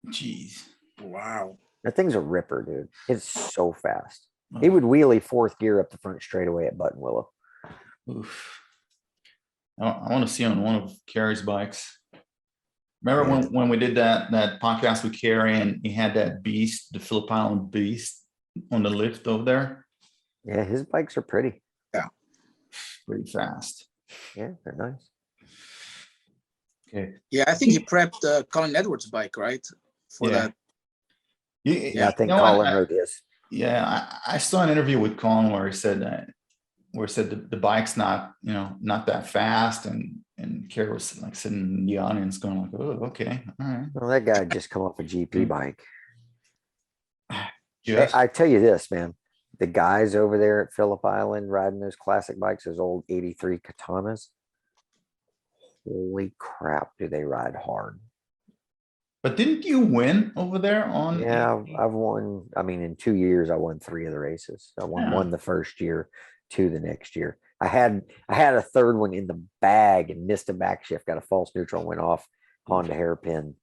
Jeez. Wow. That thing's a ripper, dude. It's so fast. He would wheelie 4th gear up the front straightaway at Button Willow. Oof. I want to see on one of Carrie's bikes. Remember when we did that podcast with Carrie and he had that beast, the Phillip Island beast on the lift over there? Yeah, his bikes are pretty. Yeah. Pretty fast. Yeah, they're nice. Okay. Yeah, I think he prepped Colin Edwards' bike, right? For that. Yeah, I think Colin wrote this. Yeah, I saw an interview with Colin where he said that where it said the bike's not, not that fast, and Kara was like sitting in the audience going like, oh, okay, all right. Well, that guy just come off a GP bike. Just I tell you this, man, the guys over there at Phillip Island riding those classic bikes, those old 83 Katanas, holy crap, do they ride hard. but didn't you win over there on? Yeah, I've won. I mean, in 2 years, I won 3 of the races. I won Yeah. one the first year, 2 the next year. I had a third one in the bag and missed a back shift, got a false neutral, went off Honda hairpin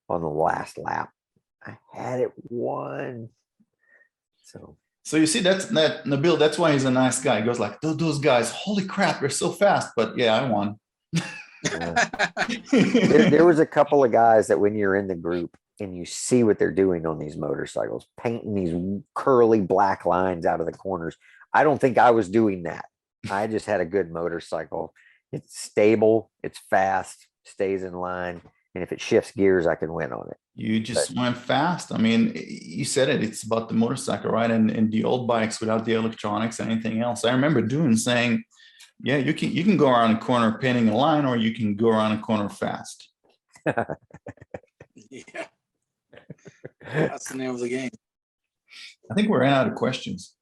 on the last lap. I had it won. So you see, that Nabil, that's why he's a nice guy. He goes like, those guys, holy crap, they're so fast. But yeah, I won. there was a couple of guys that when you're in the group and you see what they're doing on these motorcycles, painting these curly black lines out of the corners. I don't think I was doing that. I just had a good motorcycle. It's stable, it's fast, stays in line. And if it shifts gears, I can win on it. You just went fast. I mean, you said it. It's about the motorcycle, right? And the old bikes without the electronics and anything else. I remember saying, yeah, you can go around a corner painting a line, or you can go around a corner fast. Yeah, that's the name of the game. I think we're out of questions.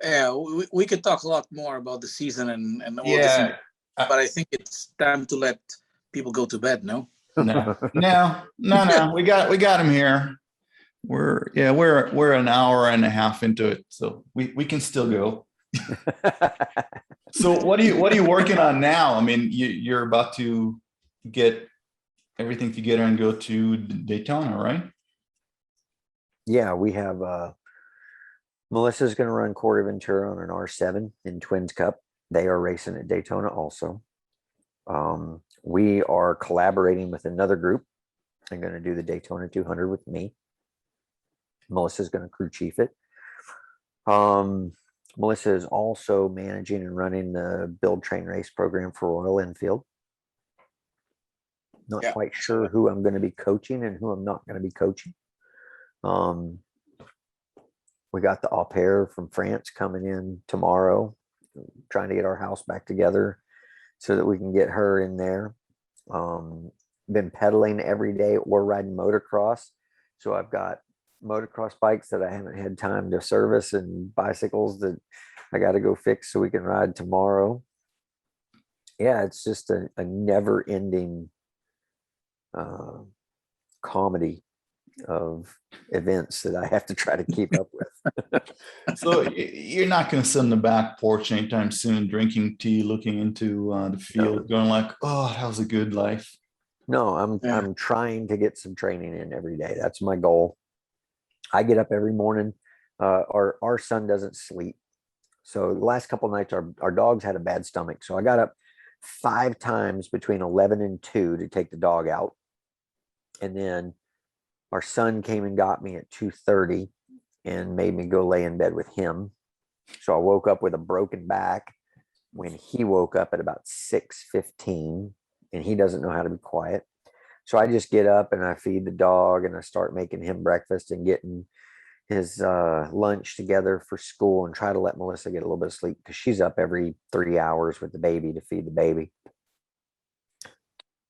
Yeah, we could talk a lot more about the season and all this, Yeah. but I think it's time to let people go to bed. No. No. We got him here. We're an hour and a half into it, so we can still go. So what are you working on now? I mean, you're about to get everything together and go to Daytona, right? Yeah, we have Melissa's going to run Corte Ventura on an R7 in Twins Cup. They are racing at Daytona also. We are collaborating with another group. I'm going to do the Daytona 200 with me. Melissa's going to crew chief it. Melissa is also managing and running the build train race program for Royal Enfield. Not quite sure who I'm going to be coaching and who I'm not going to be coaching. We got the au pair from France coming in tomorrow, trying to get our house back together so that we can get her in there. Been pedaling every day or riding motocross. So I've got motocross bikes that I haven't had time to service and bicycles that I got to go fix so we can ride tomorrow. Yeah, it's just a never ending comedy of events that I have to try to keep up with. So you're not going to sit on the back porch anytime soon, drinking tea, looking into the field, going like, "Oh, that was a good life." No, I'm trying to get some training in every day. That's my goal. I get up every morning. Our son doesn't sleep, so the last couple of nights our dogs had a bad stomach. So I got up 5 times between 11 and 2 to take the dog out, and then our son came and got me at 2:30 and made me go lay in bed with him. So I woke up with a broken back when he woke up at about 6:15, and he doesn't know how to be quiet. So I just get up and I feed the dog and I start making him breakfast and getting his lunch together for school, and try to let Melissa get a little bit of sleep because she's up every 3 hours with the baby to feed the baby.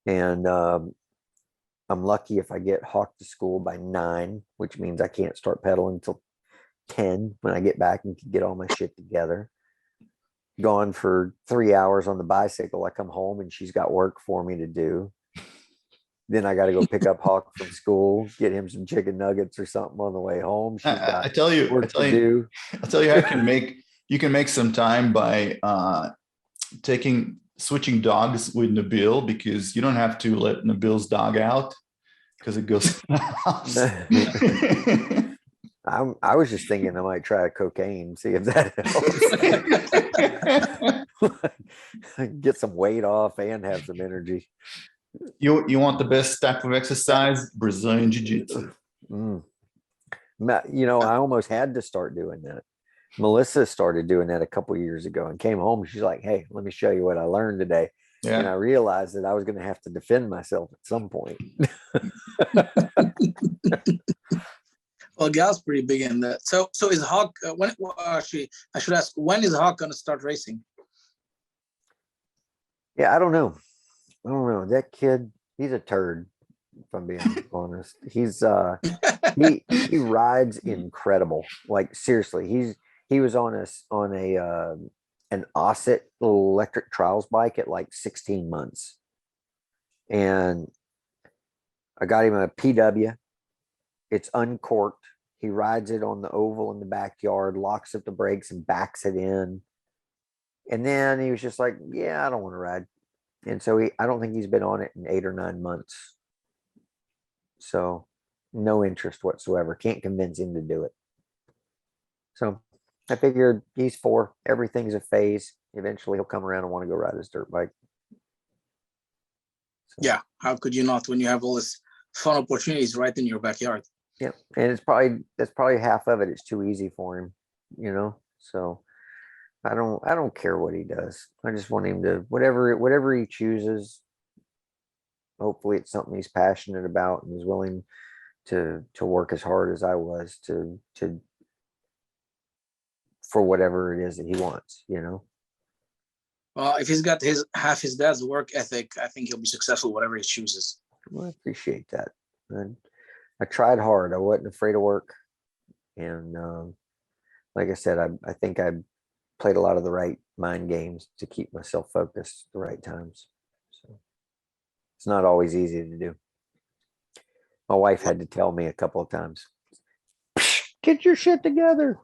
And I'm lucky if I get Hawk to school by 9, which means I can't start pedaling until 10 when I get back and can get all my shit together. Gone for 3 hours on the bicycle. I come home and she's got work for me to do. Then I got to go pick up Hawk from school, get him some chicken nuggets or something on the way home. She's got I tell you, you can make some time by switching dogs with Nabil, because you don't have to let Nabil's dog out because it goes in the house. I was just thinking I might try cocaine, see if that helps. Get some weight off and have some energy. You want the best type of exercise? Brazilian Jiu-Jitsu. I almost had to start doing that. Melissa started doing that a couple years ago and came home. She's like, "Hey, let me show you what I learned today." Yeah. And I realized that I was going to have to defend myself at some point. Well, Gal's pretty big in that. So is Hawk when? Well, actually, I should ask, when is Hawk going to start racing? Yeah, I don't know. That kid, he's a turd, if I'm being honest. He's he rides incredible. Like seriously, he was on a an Osset electric trials bike at like 16 months. And I got him a PW. It's uncorked. He rides it on the oval in the backyard, locks up the brakes and backs it in. And then he was just like, yeah, I don't want to ride. And so I don't think he's been on it in 8 or 9 months. So no interest whatsoever. Can't convince him to do it. So I figured he's 4. Everything's a phase. Eventually he'll come around and want to go ride his dirt bike. So, yeah. How could you not when you have all this fun opportunities right in your backyard? yeah. And that's probably half of it. It's too easy for him, you know? So I don't care what he does. I just want him to whatever he chooses. Hopefully it's something he's passionate about and is willing to work as hard as I was to for whatever it is that he wants, you know. Well, if he's got half his dad's work ethic, I think he'll be successful whatever he chooses. Well, I appreciate that. And I tried hard. I wasn't afraid of work. And like I said, I think I played a lot of the right mind games to keep myself focused at the right times. So it's not always easy to do. My wife had to tell me a couple of times, get your shit together.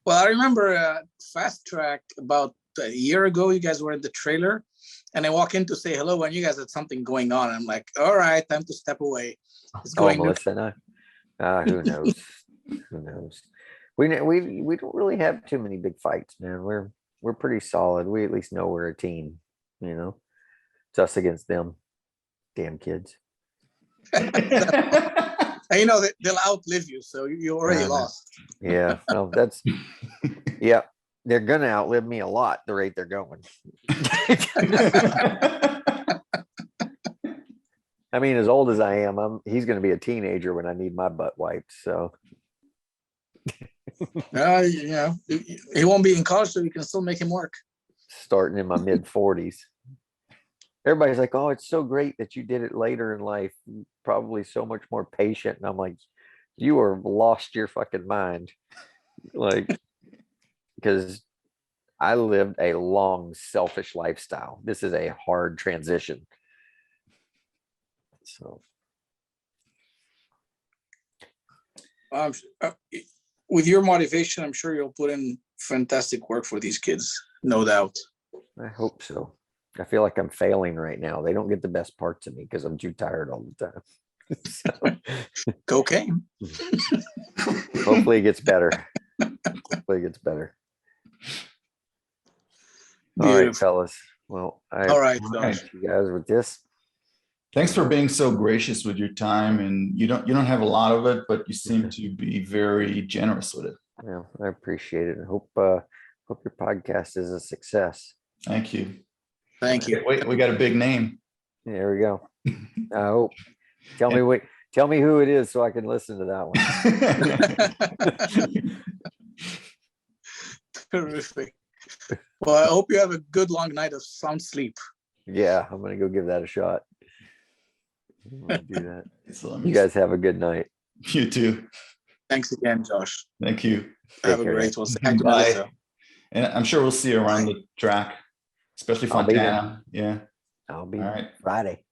Well, I remember Fast Track about a year ago. You guys were in the trailer, and I walk in to say hello, and you guys had something going on. I'm like, all right, time to step away. It's going. Melissa, who knows? Who knows? We don't really have too many big fights, man. We're pretty solid. We at least know we're a team. You know, it's us against them. Damn kids. And you know they'll outlive you, so you already lost. Yeah, no, yeah. They're gonna outlive me a lot the rate they're going. I mean, as old as I am, he's gonna be a teenager when I need my butt wiped. So, you know, he won't be in college, so you can still make him work. Starting in my mid 40s. Everybody's like, oh, it's so great that you did it later in life. Probably so much more patient. And I'm like, you are lost your fucking mind. Like, because I lived a long, selfish lifestyle. This is a hard transition. So, with your motivation, I'm sure you'll put in fantastic work for these kids, no doubt. I hope so. I feel like I'm failing right now. They don't get the best parts of me because I'm too tired all the time. So, cocaine. Hopefully it gets better. Hopefully it gets better. Beautiful. All right, fellas. Well, all right, you guys with this. Thanks for being so gracious with your time, and you don't have a lot of it, but you seem to be very generous with it. Yeah, I appreciate it. I hope your podcast is a success. Thank you. Thank you. Wait, we got a big name. There we go. I hope. Tell me who it is so I can listen to that one. Terrific. Well, I hope you have a good long night of sound sleep. Yeah, I'm gonna go give that a shot. I'm gonna do that. So you guys have a good night. You too. Thanks again, Josh. Thank you. Have a great one. Bye. And I'm sure we'll see you around the track, especially Fontana. Yeah. I'll be Friday.